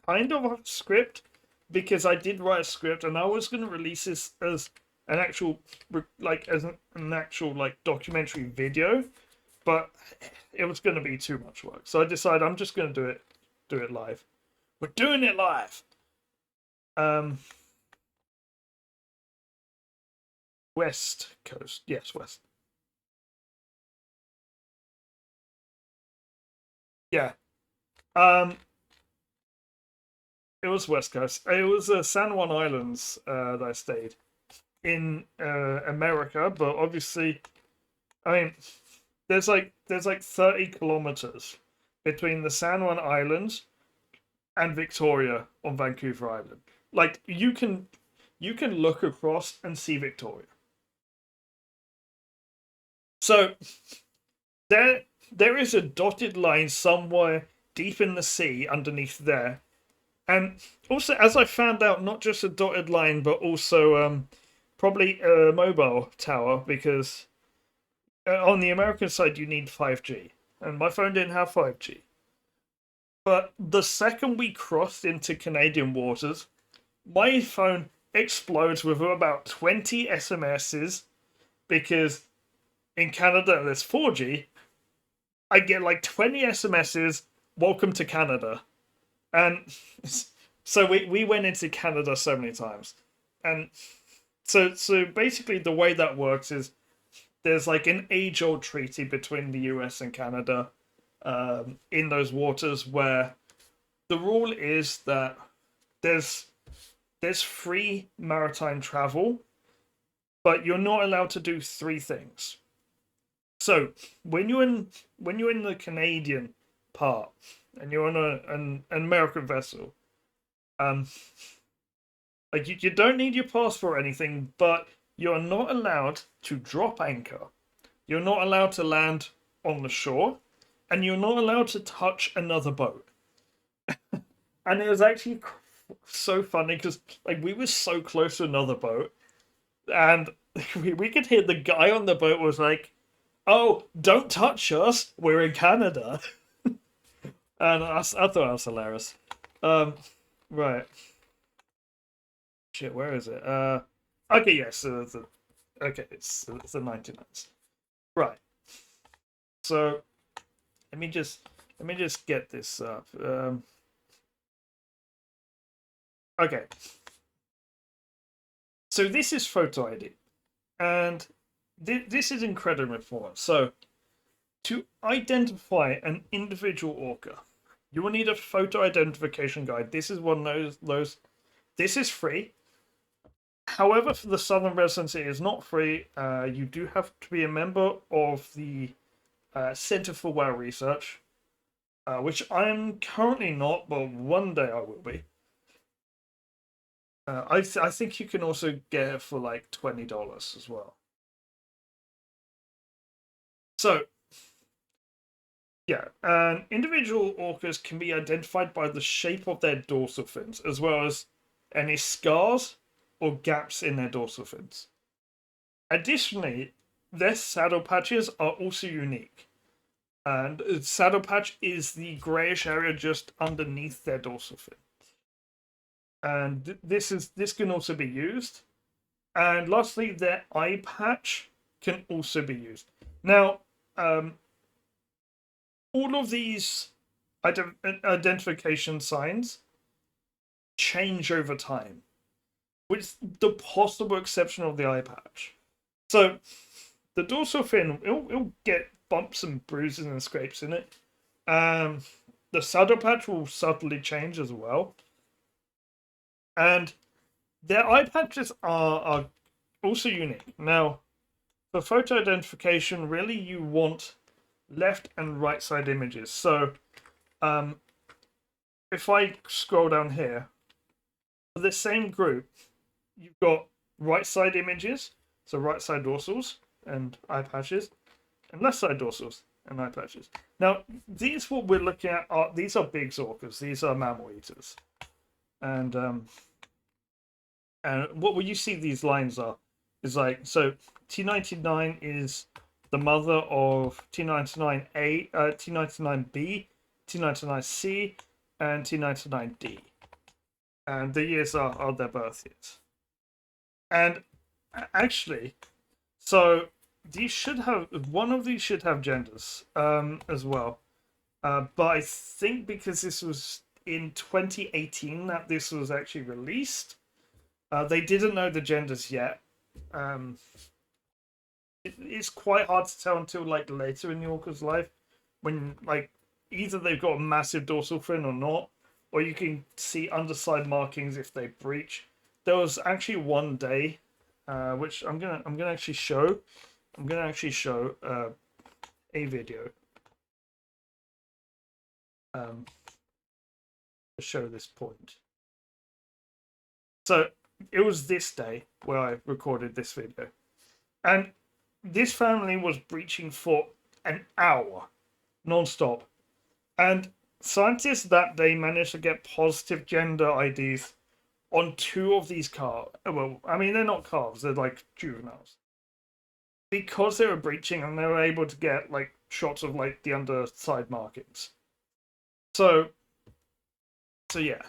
kind of a script because I did write a script and I was going to release this as an actual an actual like documentary video, but it was going to be too much work. So I decided I'm just going to do it live. We're doing it live. West Coast. Yes, West. Yeah. Um, it was West Coast. It was San Juan Islands that I stayed in America, but obviously, I mean, there's like 30 kilometers between the San Juan Islands and Victoria on Vancouver Island. Like you can look across and see Victoria. So there is a dotted line somewhere deep in the sea underneath there. And also, as I found out, not just a dotted line, but also probably a mobile tower, because on the American side you need 5G, and my phone didn't have 5G. But the second we crossed into Canadian waters, my phone explodes with about 20 SMSs because in Canada there's 4G. I get like 20 SMSs, welcome to Canada. And so we went into Canada so many times. And so basically the way that works is there's like an age-old treaty between the US and Canada in those waters where the rule is that there's there's free maritime travel, but you're not allowed to do three things. So when you're in the Canadian part and you're on an American vessel, um, like you don't need your passport or anything, but you're not allowed to drop anchor. You're not allowed to land on the shore, and you're not allowed to touch another boat. And it was actually so funny because like we were so close to another boat, and we could hear the guy on the boat was like, "Oh, don't touch us. We're in Canada." And I thought that was hilarious. Um, right. Shit, where is it? Okay, yes. Okay, it's the 99s. Right. So let me just get this up. Okay. So this is photo ID, and this is incredibly important. So to identify an individual orca, you will need a photo identification guide. This is one of those. This is free. However, for the Southern residents, it is not free. You do have to be a member of the Center for Whale Research, which I'm currently not, but one day I will be. I think you can also get it for like $20 as well. So yeah, and individual orcas can be identified by the shape of their dorsal fins, as well as any scars or gaps in their dorsal fins. Additionally, their saddle patches are also unique. And saddle patch is the greyish area just underneath their dorsal fin. And this can also be used. And lastly, their eye patch can also be used. Now, all of these identification signs change over time, with the possible exception of the eye patch. So the dorsal fin, it'll get bumps and bruises and scrapes in it. The saddle patch will subtly change as well. And their eye patches are also unique. Now, for photo identification, really you want left and right side images. So if I scroll down here, for the same group, you've got right side images, so right side dorsals and eye patches, and left side dorsals and eye patches. Now, these what we're looking at are these are big orcas. These are mammal eaters, and And what you see these lines are is like, so T99 is the mother of T99A, T99B, T99C, and T99D. And the years are their birth years. And actually, so these should have, one of these should have genders as well. But I think because this was in 2018 that this was actually released, they didn't know the genders yet. It's quite hard to tell until like later in the Orca's life, when like either they've got a massive dorsal fin or not, or you can see underside markings if they breach. There was actually one day, which I'm gonna actually show. I'm gonna actually show a video to show this point. So it was this day where I recorded this video, and this family was breaching for an hour, non-stop, and scientists that day managed to get positive gender IDs on 2 of these calves. Well, I mean, they're not calves; they're like juveniles. Because they were breaching, and they were able to get like shots of like the underside markings. So yeah.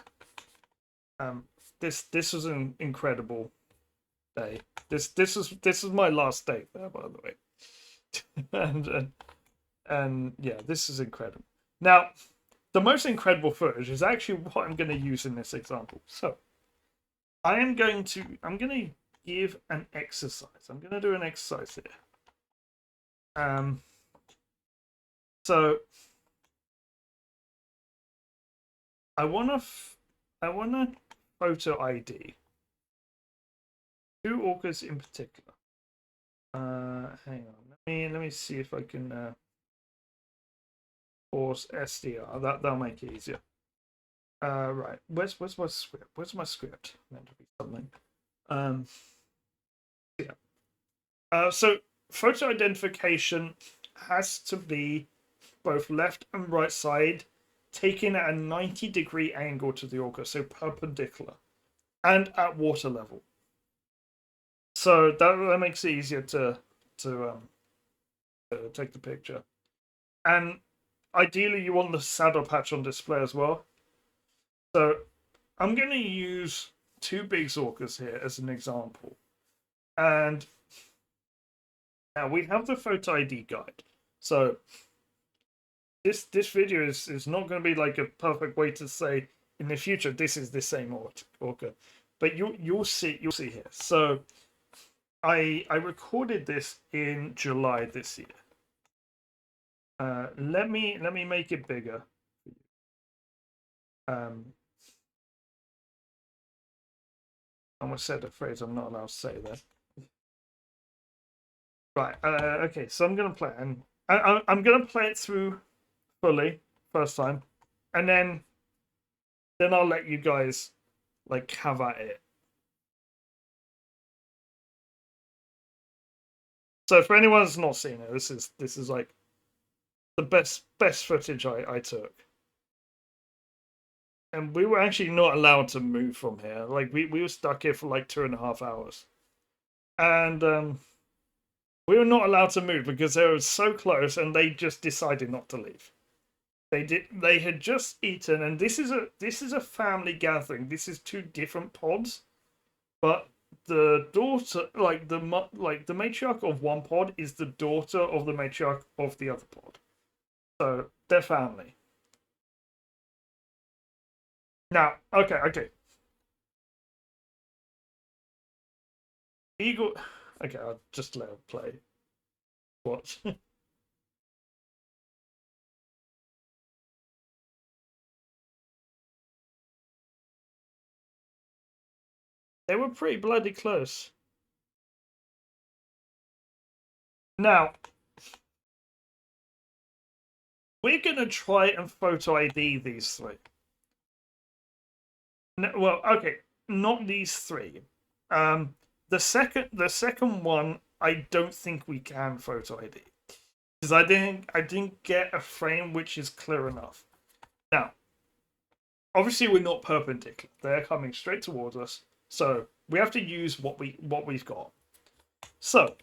This was an incredible day. This is my last day there, by the way. and yeah, this is incredible. Now, the most incredible footage is actually what I'm going to use in this example. So, I'm going to give an exercise. I'm going to do an exercise here. So I want to photo ID 2 orcas in particular. Hang on. Let me see if I can force SDR. That'll make it easier. Right. Where's my script? Where's my script? Meant to be something. Yeah. So photo identification has to be both left and right side, taken at a 90-degree angle to the orca, so perpendicular, and at water level. So that makes it easier to take the picture. And ideally, you want the saddle patch on display as well. So I'm going to use 2 big orcas here as an example. And now we have the photo ID guide. So this video is not going to be like a perfect way to say in the future this is the same orca, but you'll see here. So I recorded this in July this year. Let me make it bigger. I'm gonna say a phrase I'm not allowed to say there. Right. Okay. So I'm gonna play it, and I'm gonna play it through fully first time, and then I'll let you guys like have at it. So for anyone who's not seen it, this is like the best footage I took. And we were actually not allowed to move from here. Like we were stuck here for like 2.5 hours. And we were not allowed to move because they were so close and they just decided not to leave. They had just eaten, and this is a family gathering. This is 2 different pods, but the daughter, like the matriarch of one pod is the daughter of the matriarch of the other pod. So they're family. Now, okay. Eagle. Okay, I'll just let it play. Watch. They were pretty bloody close. Now, we're gonna try and photo ID these 3. No, well, okay, not these 3. The second one, I don't think we can photo ID because I didn't get a frame which is clear enough. Now, obviously, we're not perpendicular; they're coming straight towards us. So we have to use what we've got. So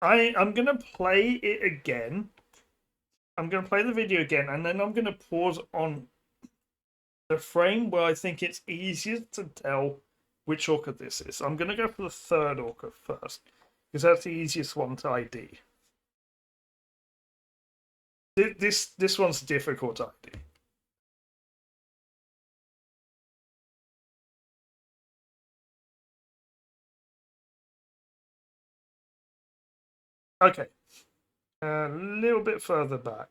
I'm gonna play it again. I'm gonna play the video again, and then I'm gonna pause on the frame where I think it's easiest to tell which orca this is. I'm gonna go for the third orca first, because that's the easiest one to ID. This one's difficult to ID. Okay, a little bit further back.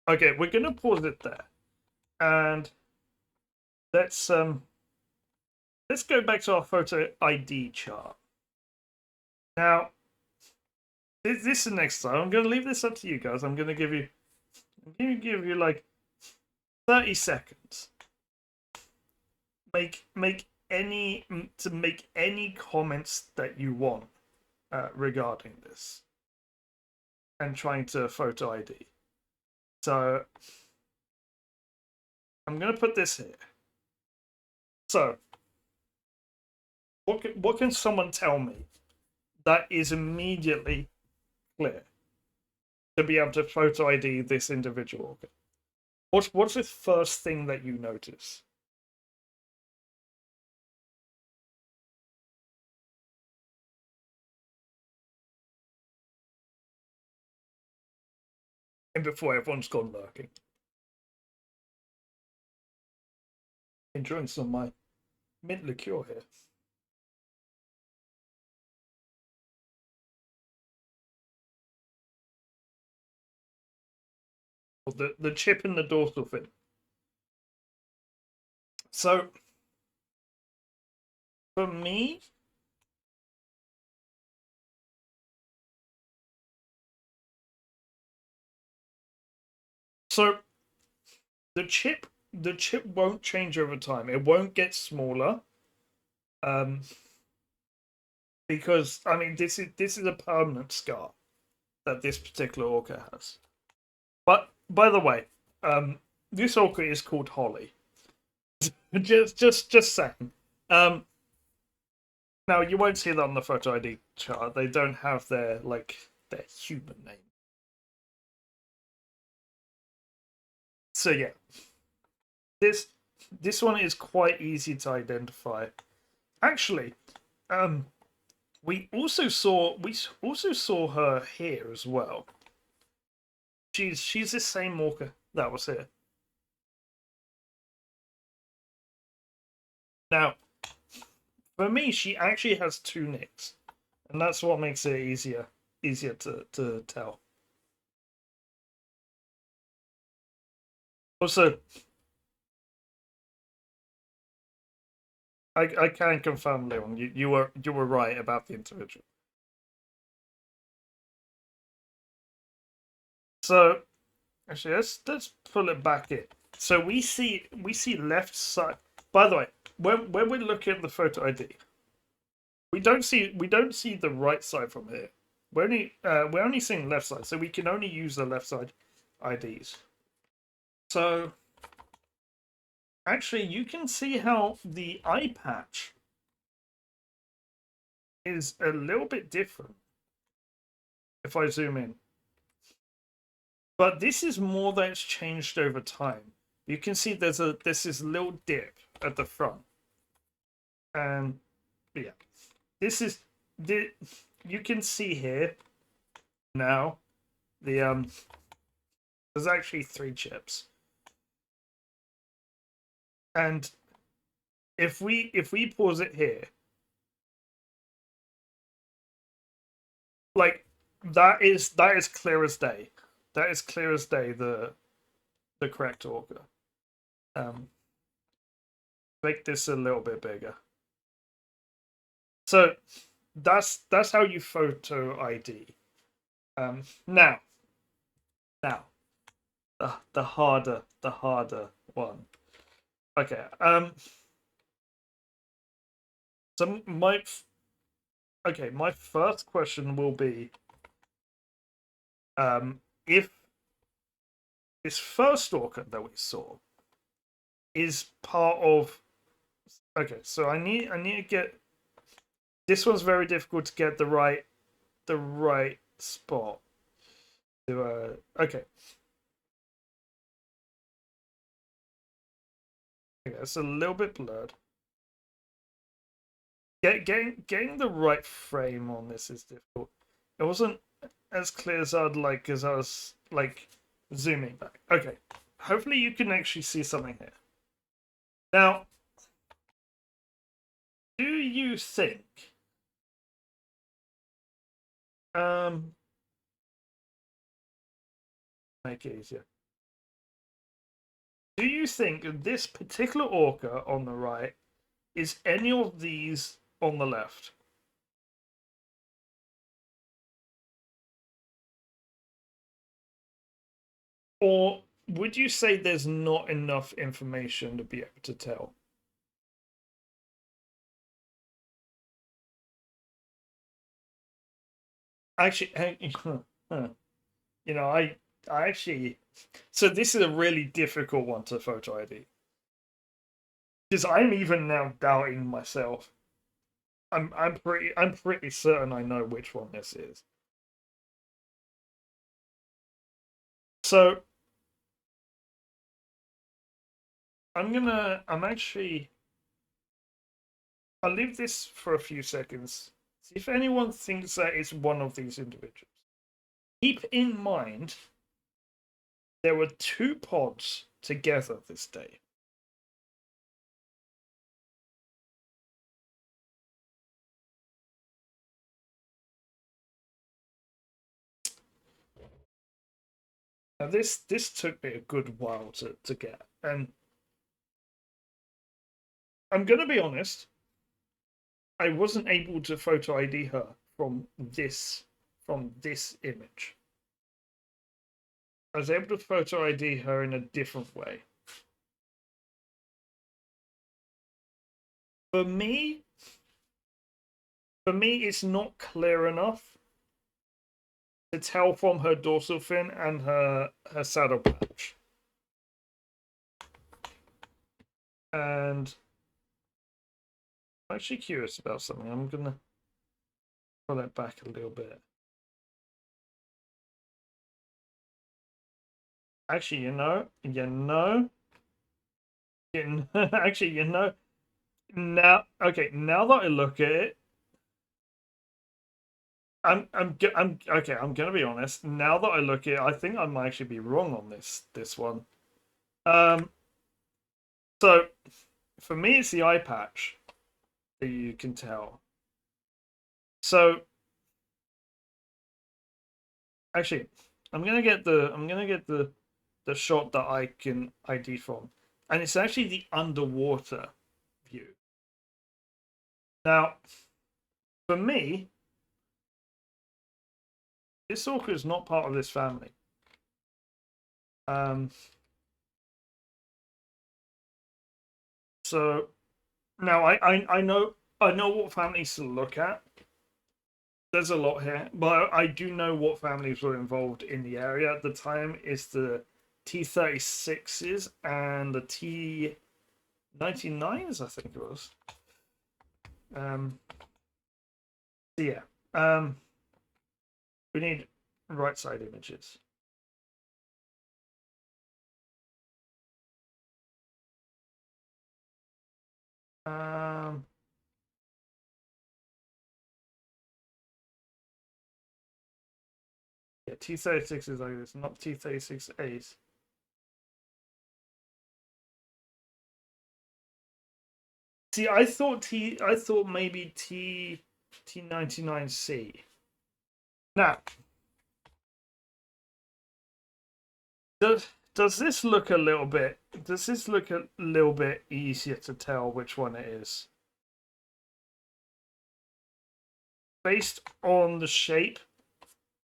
Okay, we're gonna pause it there, and let's go back to our photo ID chart. Now, this is the next time. I'm gonna leave this up to you guys. I'm gonna give you like 30 seconds. Make any comments that you want regarding this, and trying to photo ID. So I'm gonna put this here. So what can someone tell me that is immediately clear to be able to photo ID this individual? What's the first thing that you notice? And before everyone's gone lurking. Enjoying some of my mint liqueur here. The chip in the dorsal fin. So for me, so the chip won't change over time. It won't get smaller. Because I mean this is a permanent scar that this particular orca has. But by the way, this orca is called Holly. just saying. Now you won't see that on the photo ID chart. They don't have their human name. So yeah, this one is quite easy to identify. Actually, we also saw her here as well. She's the same orca that was here. Now, for me, she actually has two nicks, and that's what makes it easier to tell. Also, I can confirm, Leon, you were right about the individual. So actually, let's pull it back in. So we see left side. By the way, when we look at the photo ID, we don't see the right side from here. We're only seeing left side, so we can only use the left side IDs. So actually, you can see how the eye patch is a little bit different if I zoom in. But this is more that it's changed over time. You can see there's this little dip at the front. And yeah, you can see here now there's actually 3 chips. And if we pause it here, like that is clear as day. That is clear as day the correct orca. Make this a little bit bigger. So that's how you photo ID. Now the harder one. Okay. So my first question will be, if this first orca that we saw, is part of. Okay, so I need to get. This one's very difficult to get the right spot. To okay. Okay, it's a little bit blurred. Getting the right frame on this is difficult. It wasn't as clear as I'd like as I was like zooming back. Okay, hopefully you can actually see something here. Now, do you think make it easier? Do you think this particular orca on the right is any of these on the left? Or would you say there's not enough information to be able to tell? Actually, you know, I actually. So this is a really difficult one to photo ID because I'm even now doubting myself. I'm pretty certain I know which one this is. So I'm actually I'll leave this for a few seconds. See if anyone thinks that it's one of these individuals. Keep in mind there were two pods together this day. Now this took me a good while to get, and I'm gonna be honest, I wasn't able to photo ID her from this image. I was able to photo ID her in a different way. For me, it's not clear enough to tell from her dorsal fin and her saddle patch. And I'm actually curious about something. I'm gonna pull it back a little bit. Actually, actually, now, okay, now that I look at it, I'm okay. I'm gonna be honest. Now that I look at it, I think I might actually be wrong on this one. Um, so for me, it's the eye patch that you can tell. So actually, I'm gonna get the shot that I can ID from, and it's actually the underwater view. Now, for me, this orca is not part of this family. Um, so now I know what families to look at. There's a lot here, but I do know what families were involved in the area at the time. It's the T36s and the T99s, I think it was. Yeah. We need right side images. Um, yeah, T36 is like this, not T36As. See, I thought maybe T99C. Now, does this look a little bit? Does this look a little bit easier to tell which one it is? Based on the shape,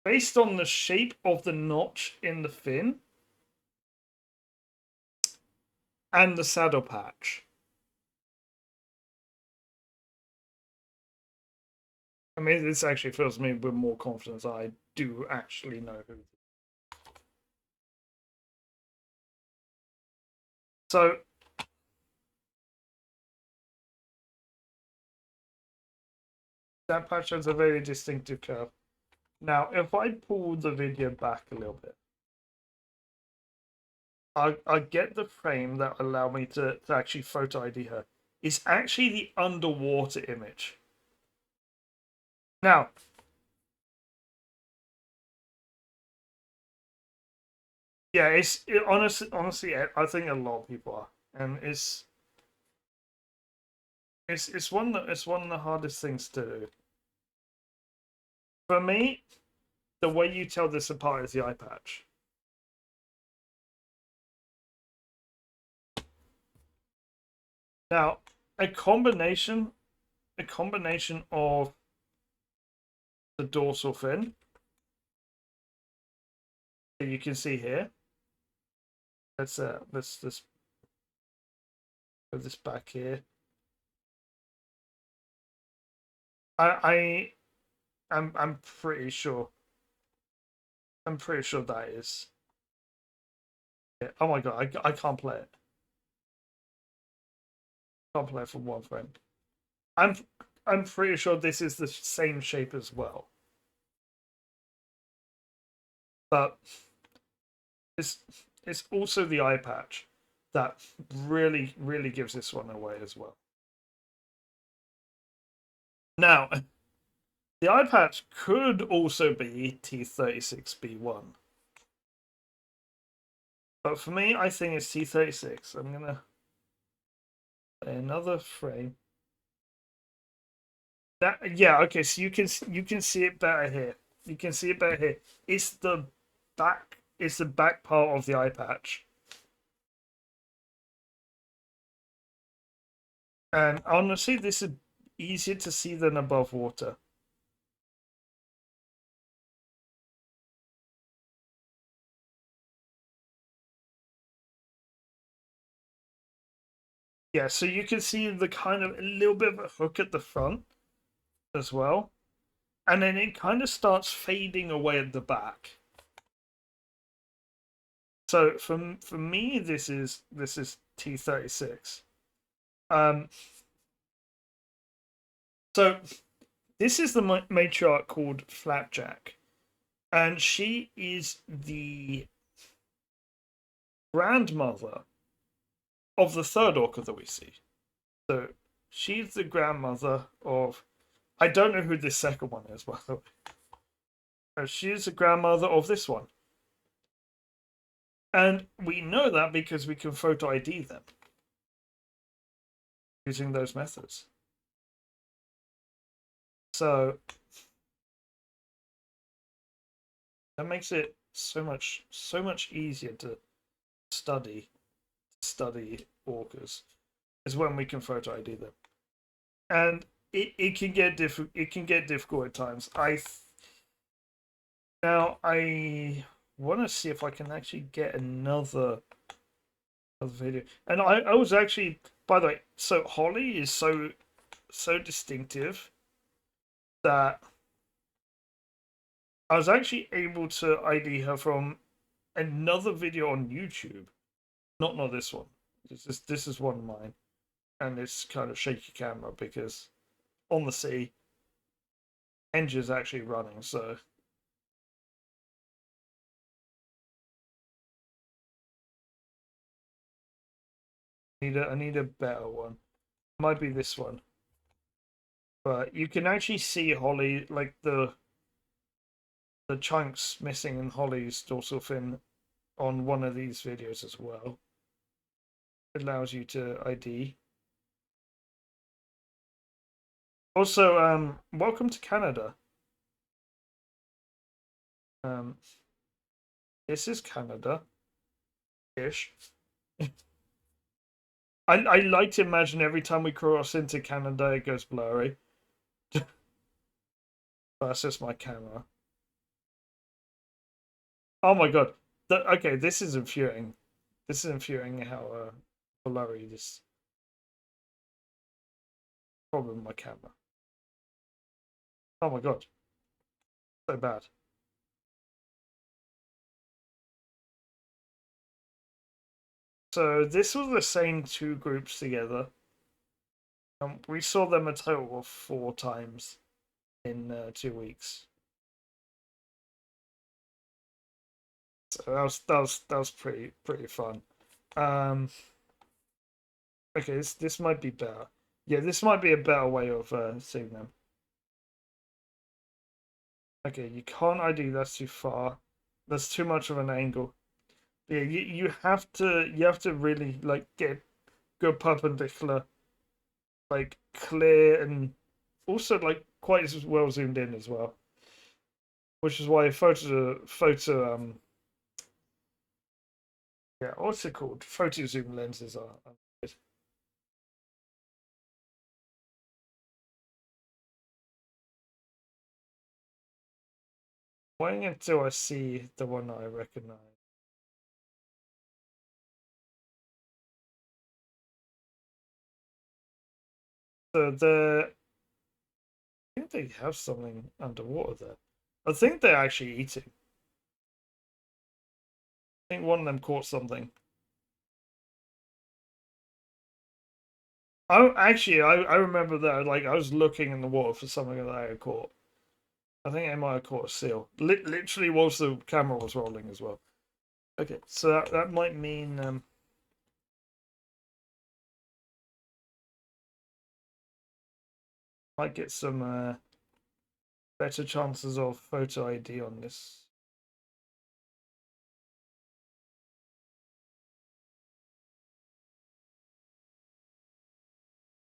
of the notch in the fin and the saddle patch. I mean, this actually fills me with more confidence. I do actually know who. So, That patch has a very distinctive curve. Now, if I pull the video back a little bit, I get the frame that allow me to actually photo ID her. It's actually the underwater image. Now, yeah, honestly, I think a lot of people are, and it's one of the hardest things to do. For me, the way you tell this apart is the eye patch. Now, a combination of the dorsal fin that you can see here. Let's put this back here. I'm pretty sure. I'm pretty sure that is. Yeah. Oh my god, I can't play it. Can't play it for one frame. I'm I'm pretty sure this is the same shape as well. But it's it's also the eye patch that really gives this one away as well. Now, the eye patch could also be T36B1. But for me, I think it's T36. I'm gonna play another frame. Yeah, okay, so you can see it better here. You can see it better here. It's the back part of the eye patch. And honestly, this is easier to see than above water. Yeah, so you can see the kind of a little bit of a hook at the front as well. And then it kind of starts fading away at the back. So for me, this is T36. So this is the matriarch called Flapjack, and she is the grandmother of the third orca that we see. So she's the grandmother of. I don't know who this second one is, by the way. She's the grandmother of this one. And we know that because we can photo ID them using those methods. So that makes it so much easier to study orcas is when we can photo ID them. And it can get difficult at times. I want to see if I can actually get another video. And I was actually, by the way, so Holly is so distinctive that I was actually able to ID her from another video on YouTube. Not this one. This is one of mine, and it's kind of shaky camera because on the sea, engine's actually running. So I need a better one. Might be this one, but you can actually see Holly, like the chunks missing in Holly's dorsal fin on one of these videos as well. It allows you to ID. Also, welcome to Canada. This is Canada-ish. I like to imagine every time we cross into Canada, it goes blurry. That's just my camera. Oh my god. Okay, this is infuriating. This is infuriating how blurry this problem with my camera. Oh my god. So bad. So this was the same two groups together. We saw them a total of 4 times. in 2 weeks. So that was pretty fun. Okay, this might be better. Yeah, this might be a better way of seeing them. Okay, you can't ID. That's too far. That's too much of an angle. Yeah, you have to really like get good perpendicular, like clear, and also like quite as well zoomed in as well. Which is why photo yeah, what's it called? Photo zoom lenses are good. Waiting until I see the one that I recognize. So I think they have something underwater there. I think they're actually eating. I think one of them caught something. I remember that like I was looking in the water for something that I had caught. I think I might have caught a seal. Literally, whilst the camera was rolling as well. Okay, so that might mean might get some better chances of photo ID on this.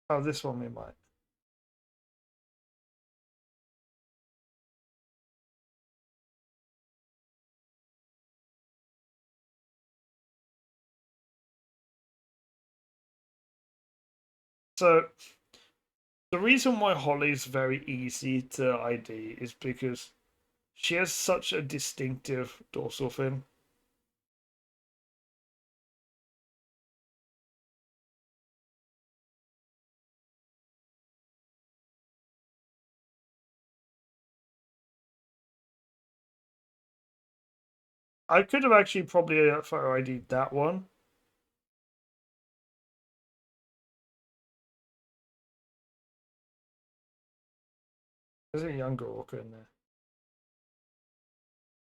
Oh, this one we might. So the reason why Holly's very easy to ID is because she has such a distinctive dorsal fin. I could have actually probably photo ID'd that one. There's a younger Orca in there.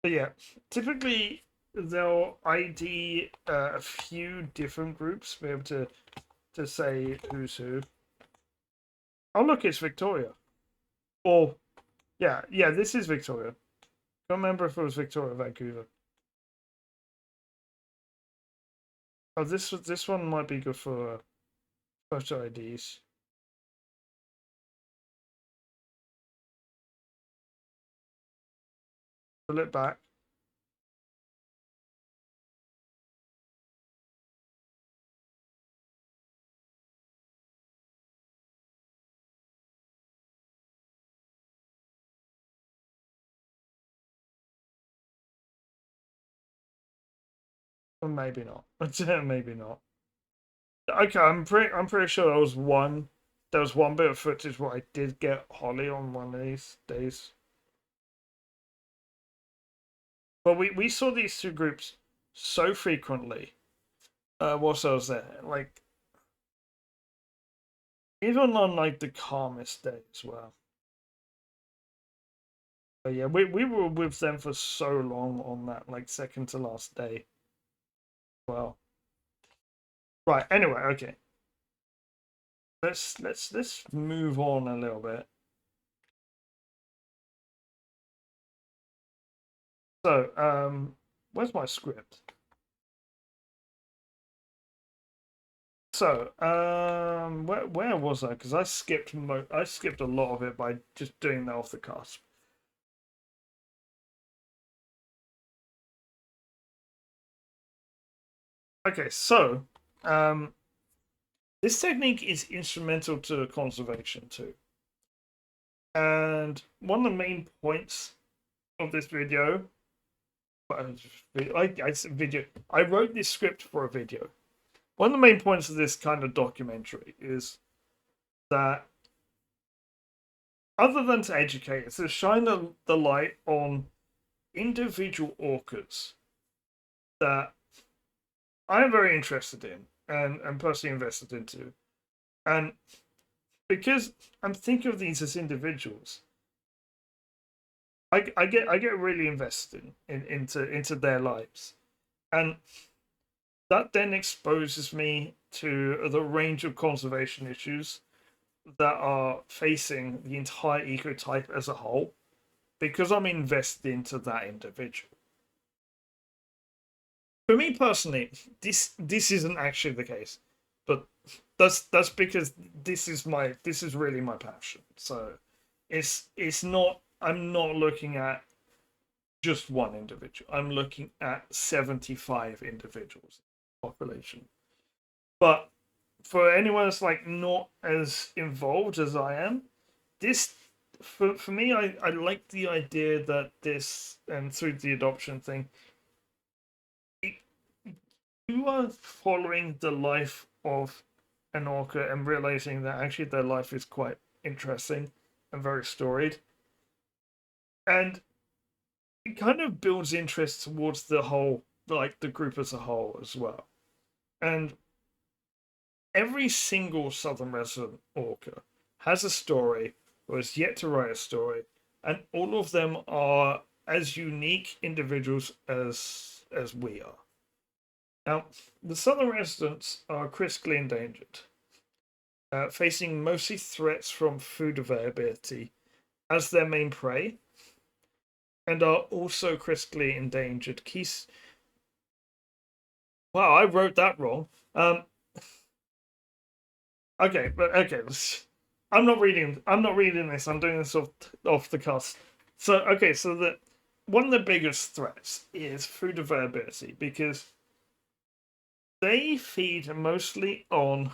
But yeah, typically they'll ID a few different groups, be able to say who's who. Oh look, it's Victoria. Or yeah, this is Victoria. Can't remember if it was Victoria or Vancouver. Oh, this one might be good for photo IDs. Pull it back. Or maybe not. Maybe not. Okay, I'm pretty sure there was one bit of footage where I did get Holly on one of these days. But we saw these two groups so frequently whilst I was there. Like even on like the calmest day as well. But yeah, we were with them for so long on that like second to last day. Well, right. Anyway, okay. Let's move on a little bit. So, where's my script? So, where was I? Because I skipped a lot of it by just doing that off the cusp. Okay, so, this technique is instrumental to conservation too. And one of the main points of this video, I wrote this script for a video. One of the main points of this kind of documentary is that other than to educate, it's to shine the light on individual orcas that I'm very interested in and personally invested into. And because I'm thinking of these as individuals, I get really invested into their lives, and that then exposes me to the range of conservation issues that are facing the entire ecotype as a whole because I'm invested into that individual. For me personally, this isn't actually the case, but that's because this is really my passion. So it's not, I'm not looking at just one individual. I'm looking at 75 individuals population. But for anyone that's like not as involved as I am, this for me, I like the idea that this, and through the adoption thing, it, you are following the life of an orca and realizing that actually their life is quite interesting and very storied. And it kind of builds interest towards the whole, like the group as a whole as well. And every single southern resident orca has a story or has yet to write a story, and all of them are as unique individuals as we are. Now, the southern residents are critically endangered, facing mostly threats from food availability as their main prey, and are also critically endangered keys. Wow, I wrote that wrong. Okay, but okay, I'm not reading. I'm not reading this. I'm doing this off the cuff. So okay, so the one of the biggest threats is food availability because they feed mostly on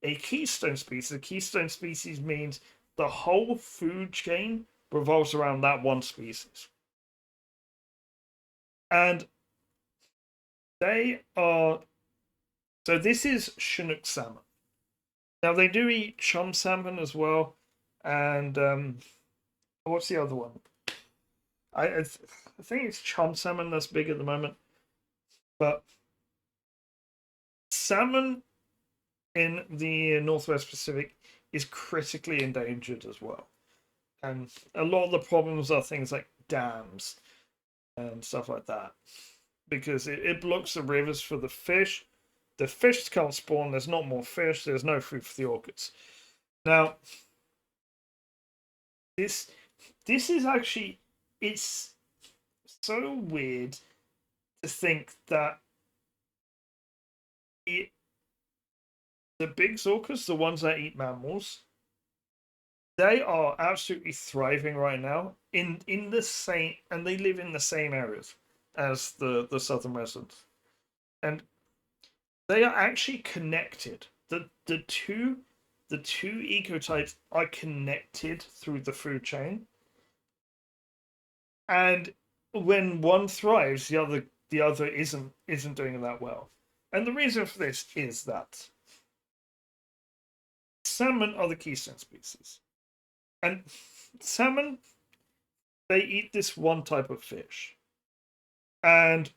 a keystone species. A keystone species means the whole food chain revolves around that one species, and they are. So this is Chinook salmon. Now they do eat chum salmon as well, and what's the other one? I think it's chum salmon that's big at the moment, but salmon in the Northwest Pacific is critically endangered as well, and a lot of the problems are things like dams and stuff like that because it blocks the rivers for the fish. The fish can't spawn. There's not more fish. There's no food for the orchids. Now, this this is actually, it's so weird to think that it, the big orcas, the ones that eat mammals, they are absolutely thriving right now in the same, and they live in the same areas as the southern residents, and they are actually connected. The two ecotypes are connected through the food chain, and when one thrives, the other isn't doing that well. And the reason for this is that salmon are the keystone species, and salmon, they eat this one type of fish, and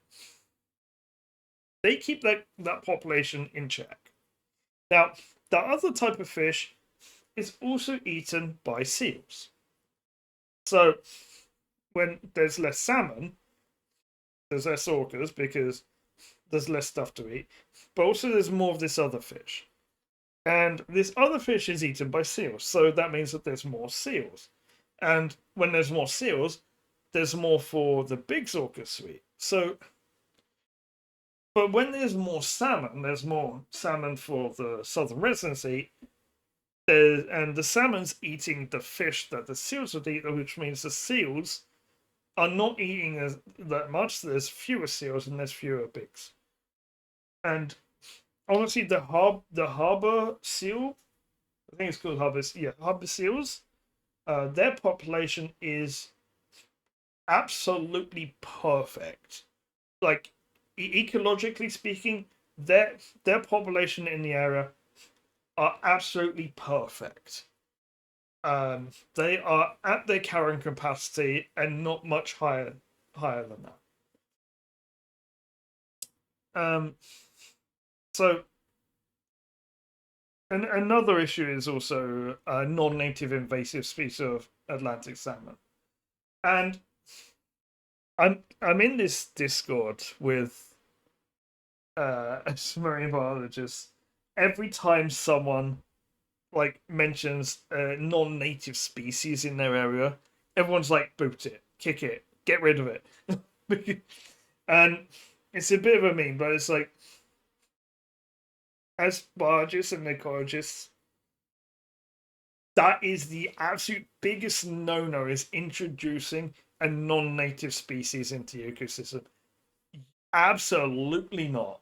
they keep that population in check. Now, the other type of fish is also eaten by seals. So when there's less salmon, there's less orcas because there's less stuff to eat, but also there's more of this other fish. And this other fish is eaten by seals, so that means that there's more seals. And when there's more seals, there's more for the big orcas to eat. So, but when there's more salmon for the southern residents to eat, and the salmon's eating the fish that the seals would eat, which means the seals are not eating that much. There's fewer seals and there's fewer bigs. And honestly, the harbor seal, I think it's called harbor seals. Their population is absolutely perfect. Like ecologically speaking, their population in the area are absolutely perfect. They are at their carrying capacity and not much higher than that. So another issue is also a non-native invasive species of Atlantic salmon. And I'm in this Discord with a marine biologist. Every time someone like mentions a non-native species in their area, everyone's like, boot it, kick it, get rid of it. And it's a bit of a meme, but it's like, as biologists and ecologists, that is the absolute biggest no-no, is introducing a non-native species into the ecosystem. Absolutely not.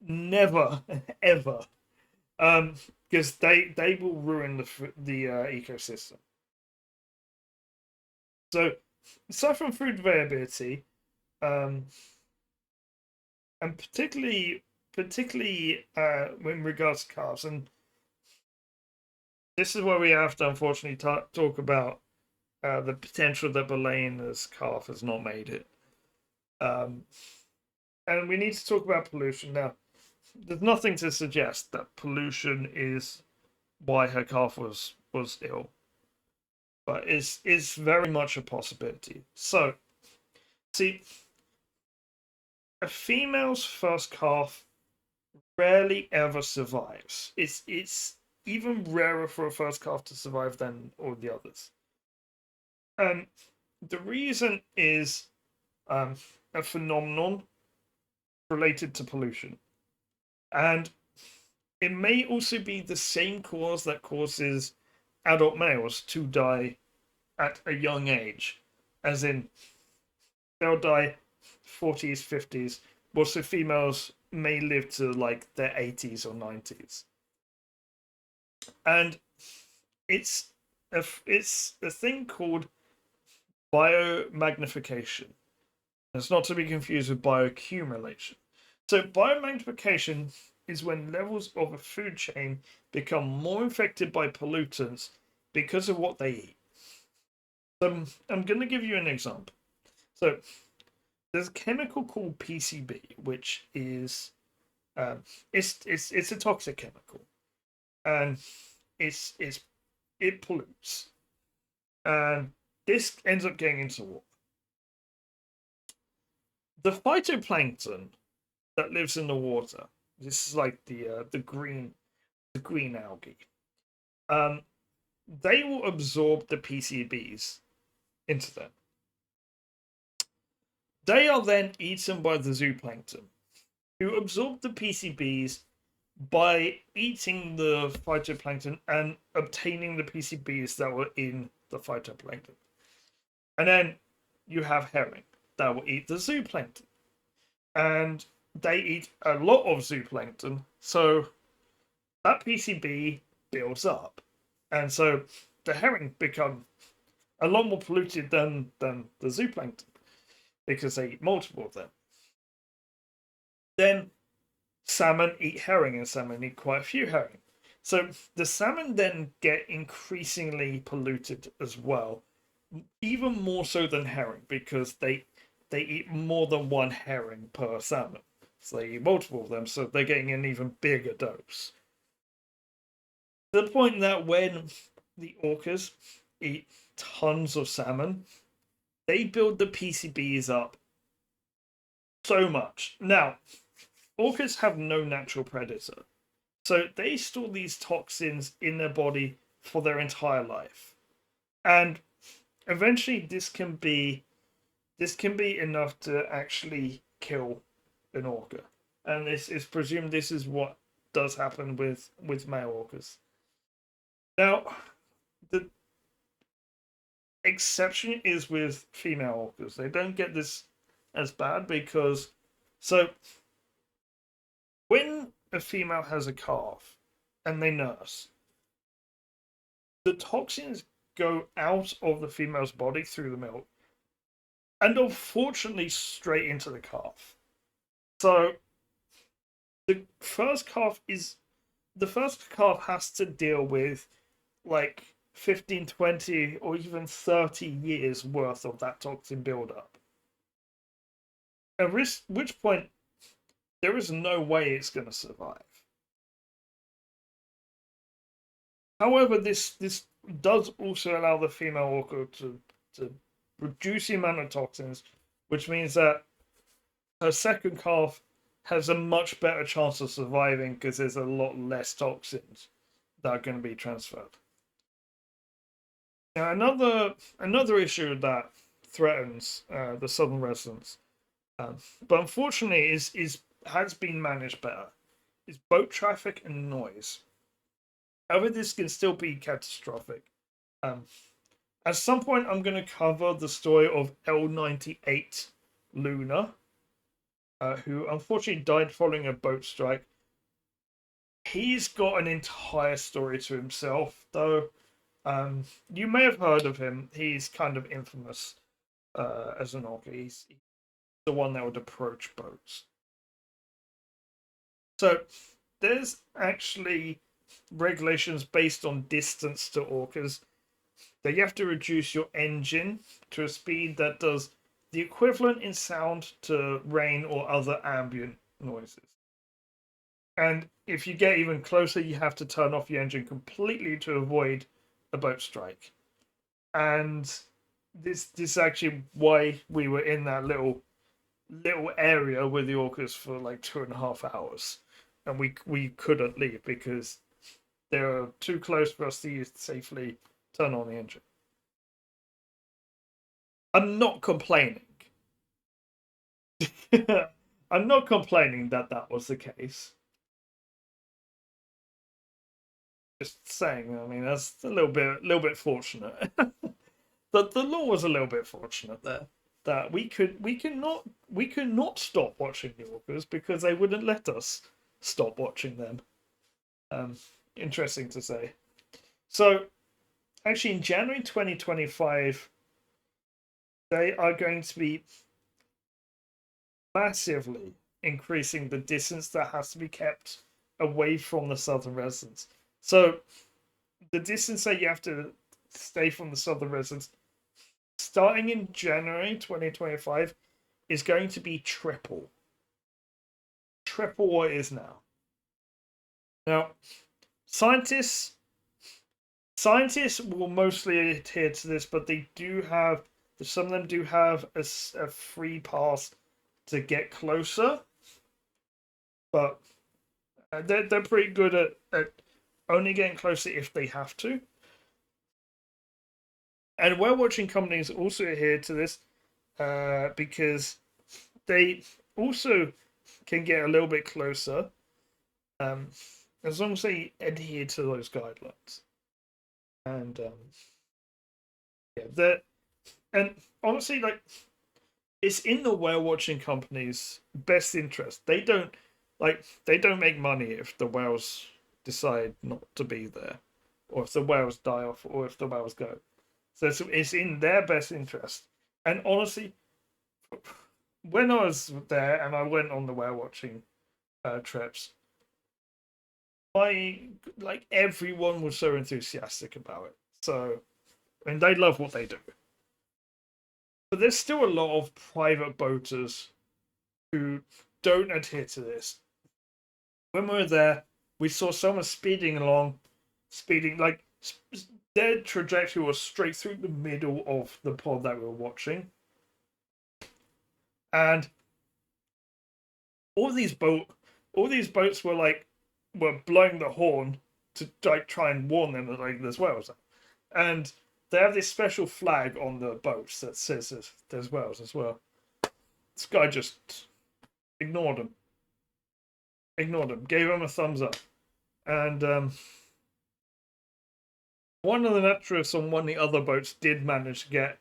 Never, ever. Because they will ruin the ecosystem. So, aside from food variability, um, and particularly in regards to calves, and this is where we have to unfortunately talk about the potential that Balena's calf has not made it. Um, and we need to talk about pollution now. There's nothing to suggest that pollution is why her calf was ill, but is very much a possibility. So, see, a female's first calf rarely ever survives. It's even rarer for a first calf to survive than all the others. And the reason is um, a phenomenon related to pollution. And it may also be the same cause that causes adult males to die at a young age, as in they'll die 40s, 50s, whilst the females may live to like their 80s or 90s. And it's it's a thing called biomagnification. It's not to be confused with bioaccumulation. So biomagnification is when levels of a food chain become more infected by pollutants because of what they eat. So I'm going to give you an example. So there's a chemical called PCB, which is um, it's a toxic chemical, and it's it pollutes, and this ends up getting into water. The phytoplankton that lives in the water, this is like the green algae. Um, they will absorb the PCBs into them. They are then eaten by the zooplankton, who absorb the PCBs by eating the phytoplankton and obtaining the PCBs that were in the phytoplankton. And then you have herring that will eat the zooplankton. And they eat a lot of zooplankton, so that PCB builds up. And so the herring become a lot more polluted than the zooplankton because they eat multiple of them. Then salmon eat herring, and salmon eat quite a few herring. So the salmon then get increasingly polluted as well, even more so than herring because they eat more than one herring per salmon. So they eat multiple of them, so they're getting an even bigger dose. To the point that when the orcas eat tons of salmon, they build the PCBs up so much. Now, orcas have no natural predator, so they store these toxins in their body for their entire life. And eventually this can be enough to actually kill an orca. And this is presumed this is what does happen with male orcas. Now, the exception is with female orcas. They don't get this as bad because so when a female has a calf and they nurse, the toxins go out of the female's body through the milk and unfortunately straight into the calf. So the first calf has to deal with like 15, 20, or even 30 years worth of that toxin buildup. At which point there is no way it's going to survive. However, this does also allow the female orca to reduce the amount of toxins, which means that her second calf has a much better chance of surviving because there's a lot less toxins that are going to be transferred. Now, another issue that threatens the southern residents, but unfortunately has been managed better, is boat traffic and noise. However, this can still be catastrophic. At some point, I'm going to cover the story of L98 Luna, who unfortunately died following a boat strike. He's got an entire story to himself, though. You may have heard of him. He's kind of infamous as an orca. He's the one that would approach boats. So there's actually regulations based on distance to orcas that you have to reduce your engine to a speed that does the equivalent in sound to rain or other ambient noises. And if you get even closer, you have to turn off your engine completely to avoid a boat strike. And this is actually why we were in that little area with the orcas for like 2.5 hours, and we couldn't leave because they were too close for us to safely turn on the engine. I'm not complaining. I'm not complaining that was the case. Just saying. I mean, that's a little bit fortunate. The law was a little bit fortunate there. That we could not stop watching the orcas because they wouldn't let us stop watching them. Interesting to say. So, actually, in January 2025, they are going to be massively increasing the distance that has to be kept away from the southern residents. So, the distance that you have to stay from the southern residents, starting in January 2025, is going to be triple what it is now. Now, scientists will mostly adhere to this, but some of them do have a free pass to get closer, but they're pretty good at only getting closer if they have to. And whale watching companies also adhere to this because they also can get a little bit closer as long as they adhere to those guidelines. And and honestly, like, it's in the whale watching company's best interest. They don't make money if the whales decide not to be there, or if the whales die off, or if the whales go. So it's in their best interest. And honestly, when I was there and I went on the whale watching trips, everyone was so enthusiastic about it. So, and they love what they do. But there's still a lot of private boaters who don't adhere to this. When we were there, we saw someone speeding like their trajectory was straight through the middle of the pod that we were watching, and all these boats were blowing the horn to try and warn them that there's whales, and they have this special flag on the boats that says there's whales as well. This guy just ignored them, gave them a thumbs up, and one of the naturalists on one of the other boats did manage to get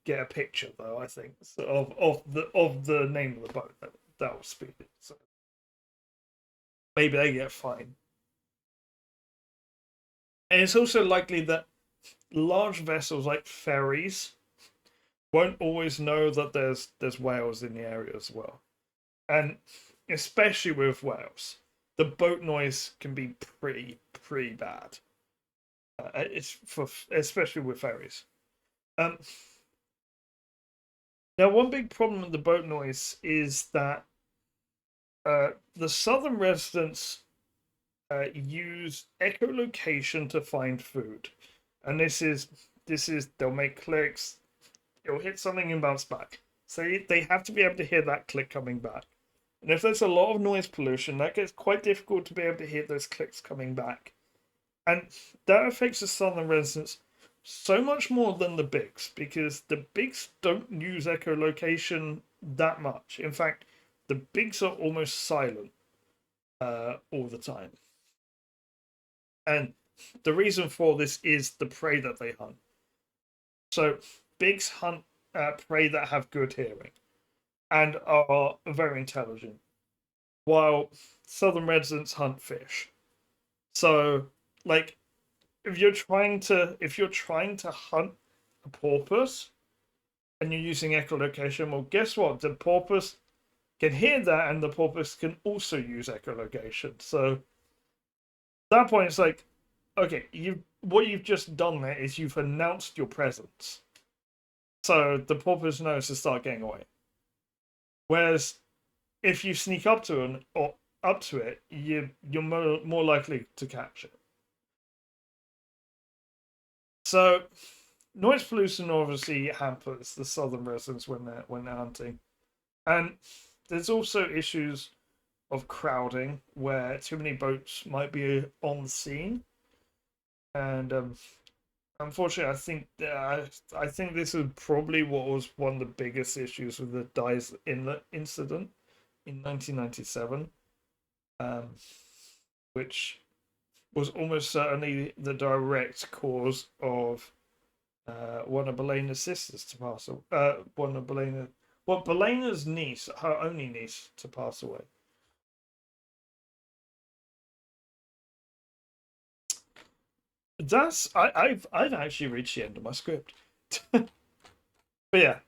a picture, though, I think, of the name of the boat that was speeding. So maybe they get fined. And it's also likely that large vessels like ferries won't always know that there's whales in the area as well. And especially with whales, the boat noise can be pretty bad. Especially with ferries. Now, one big problem with the boat noise is that the southern residents use echolocation to find food, and this is they'll make clicks. it'll hit something and bounce back. So they have to be able to hear that click coming back. And if there's a lot of noise pollution, that gets quite difficult to be able to hear those clicks coming back. And that affects the southern residents so much more than the bigs, because the bigs don't use echolocation that much. In fact, the bigs are almost silent all the time. And the reason for this is the prey that they hunt. So bigs hunt prey that have good hearing and are very intelligent, while southern residents hunt fish. So, like, if you're trying to hunt a porpoise and you're using echolocation, well, guess what? The porpoise can hear that, and the porpoise can also use echolocation. So, at that point, it's like, okay, what you've just done there is you've announced your presence. So the porpoise knows to start getting away. Whereas if you sneak up to it, you're more likely to catch it. So noise pollution obviously hampers the southern residents when they're hunting, and there's also issues of crowding where too many boats might be on the scene, and unfortunately, I think this is probably what was one of the biggest issues with the Dyes Inlet incident in 1997, which was almost certainly the direct cause of one of Balena's sisters to pass away. Balena's niece, her only niece, to pass away. I've actually reached the end of my script. But yeah,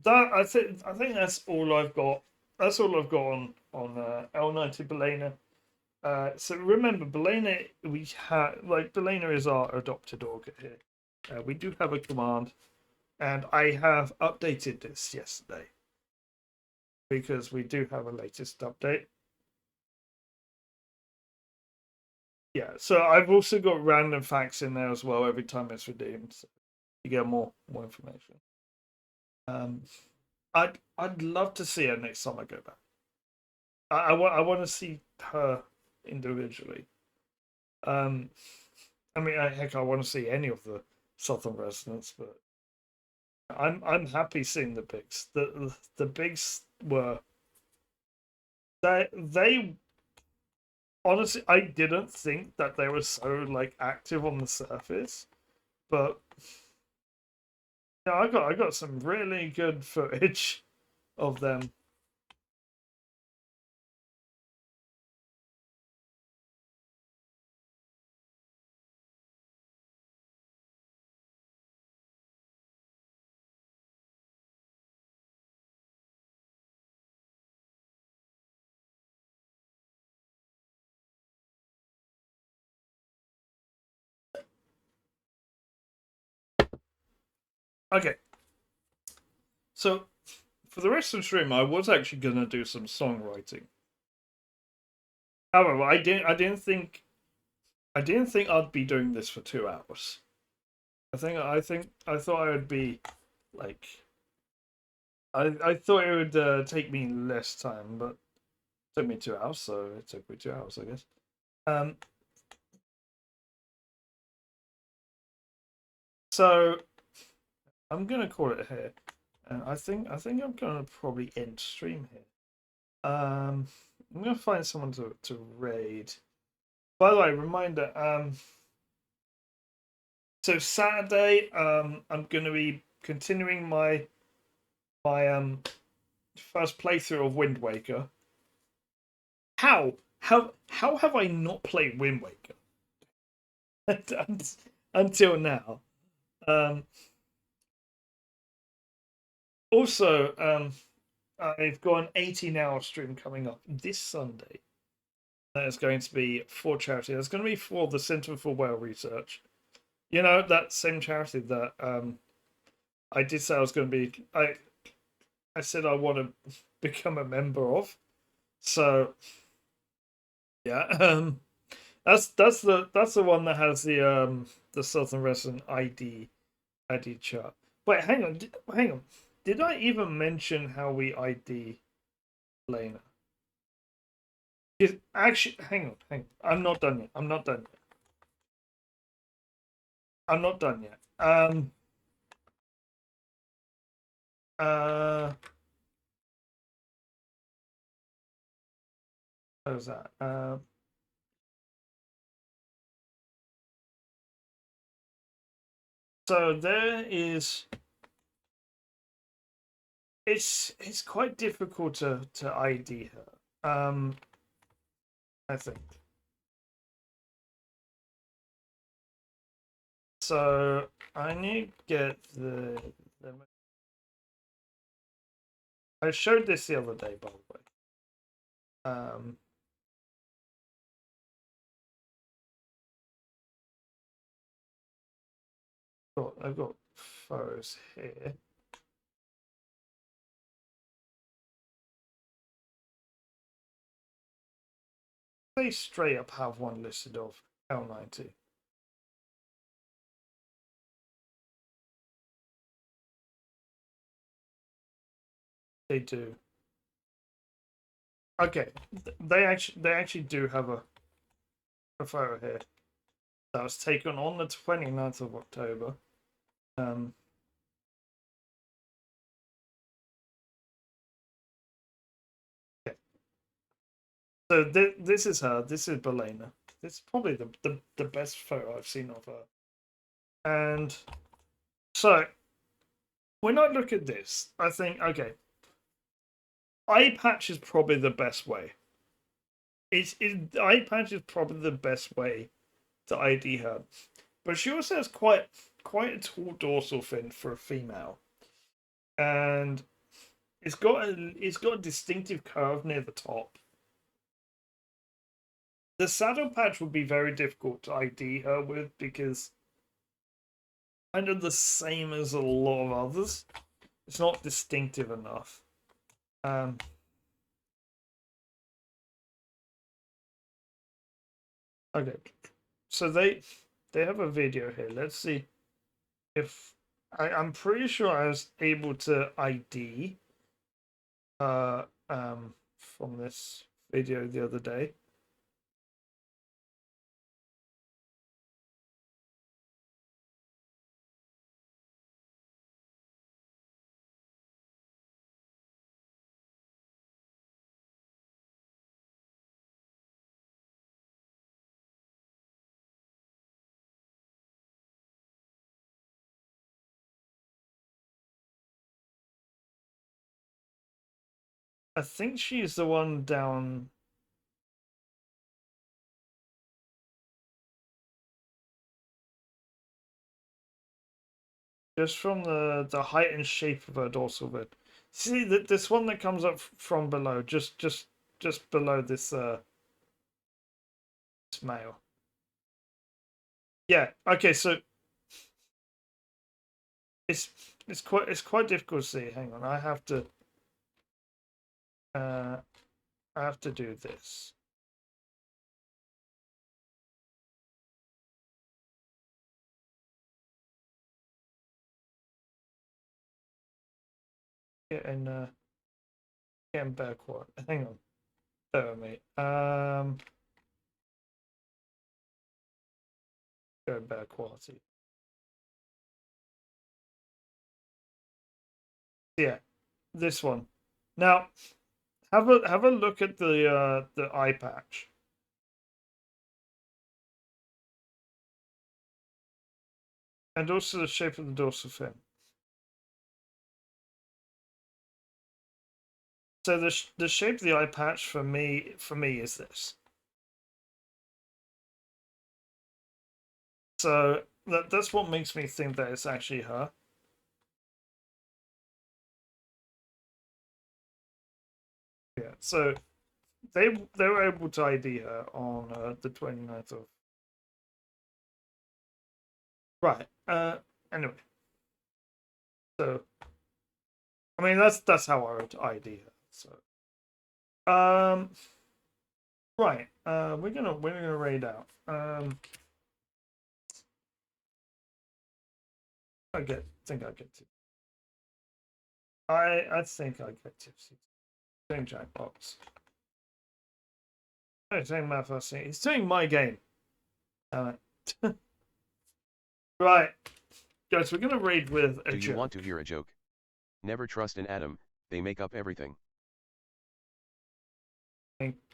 that I think that's all I've got. That's all I've got on L90 Ballena. So remember, Ballena, Ballena is our adopted orca here. We do have a command, and I have updated this yesterday because we do have a latest update. Yeah, so I've also got random facts in there as well every time it's redeemed, so you get more information. I'd love to see her next time I go back. I want to see her individually. I mean, heck, I want to see any of the southern residents, but I'm happy seeing the bigs. The bigs were they honestly, I didn't think that they were so like active on the surface, but yeah, I got some really good footage of them. Okay, so for the rest of the stream, I was actually gonna do some songwriting. However, I didn't think I'd be doing this for 2 hours. I thought I would be like I thought it would take me less time, but it took me 2 hours, so it took me 2 hours, I guess. Um, so I'm gonna call it here, and I think I'm gonna probably end stream here. I'm gonna find someone to raid. By the way, reminder. So Saturday, I'm gonna be continuing my first playthrough of Wind Waker. How have I not played Wind Waker until now? Also, I've got an 18-hour stream coming up this Sunday. That is going to be for charity. That's going to be for the Centre for Whale Research. You know, that same charity that I did say I was going to be. I said I want to become a member of. So yeah, that's the one that has the Southern Resident ID chart. Wait, hang on, hang on. Did I even mention how we ID Ballena? Actually, hang on, hang on. I'm not done yet. I'm not done yet. I'm not done yet. Uh, what was that? So there is. It's quite difficult to ID her. I think. So I need to get the. I showed this the other day, by the way. I've got photos here. They straight up have one listed of L90. They do. Okay, they actually do have a photo here that was taken on the 29th of October. Okay. So this is her. This is Ballena. This is probably the best photo I've seen of her. And so when I look at this, I think, okay, eye patch is probably the best way. Eye patch is probably the best way to ID her, but she also has quite a tall dorsal fin for a female, and it's got a distinctive curve near the top. The saddle patch would be very difficult to ID her with because kind of the same as a lot of others. It's not distinctive enough. Um, okay, so they have a video here. Let's see if I'm pretty sure I was able to ID from this video the other day. I think she's the one down. Just from the height and shape of her dorsal fin. See that this one that comes up from below, just below this this male. Yeah. Okay. So it's it's quite difficult to see. Hang on. Uh I have to do this. Getting better quality. Hang on. Bear with me. Getting better quality. Yeah, this one. Now have a look at the eye patch. And also the shape of the dorsal fin. So the shape of the eye patch for me is this. So that's what makes me think that it's actually her. Yeah. So they were able to ID her on the 29th of. Right. Anyway. So I mean that's how I would ID her. So right. We're gonna raid out. I think I get to. I think I get tipsy. Doing Jackbox. No, it's doing my first thing. It's doing my game. Damn it. Right. Guys, we're gonna raid with a Do you joke. want to hear a joke? Never trust an atom, they make up everything.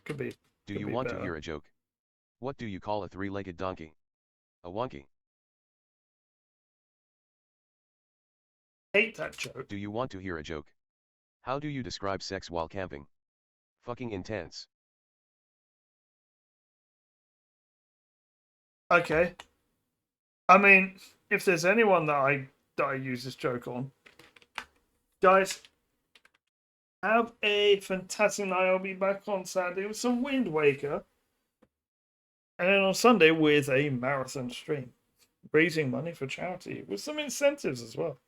Could be. Do Could you be want better. to hear a joke? What do you call a three-legged donkey? A wonky. Hate that joke. Do you want to hear a joke? How do you describe sex while camping? Fucking intense. Okay. I mean, if there's anyone that I use this joke on, guys, have a fantastic night. I'll be back on Saturday with some Wind Waker, and then on Sunday with a marathon stream, raising money for charity with some incentives as well.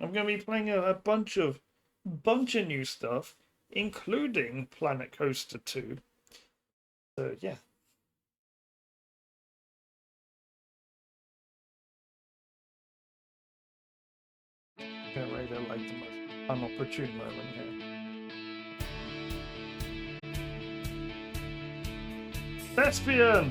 I'm going to be playing a bunch of new stuff, including Planet Coaster 2. So yeah. Yeah, right, I like the most unopportune moment here. Thespian!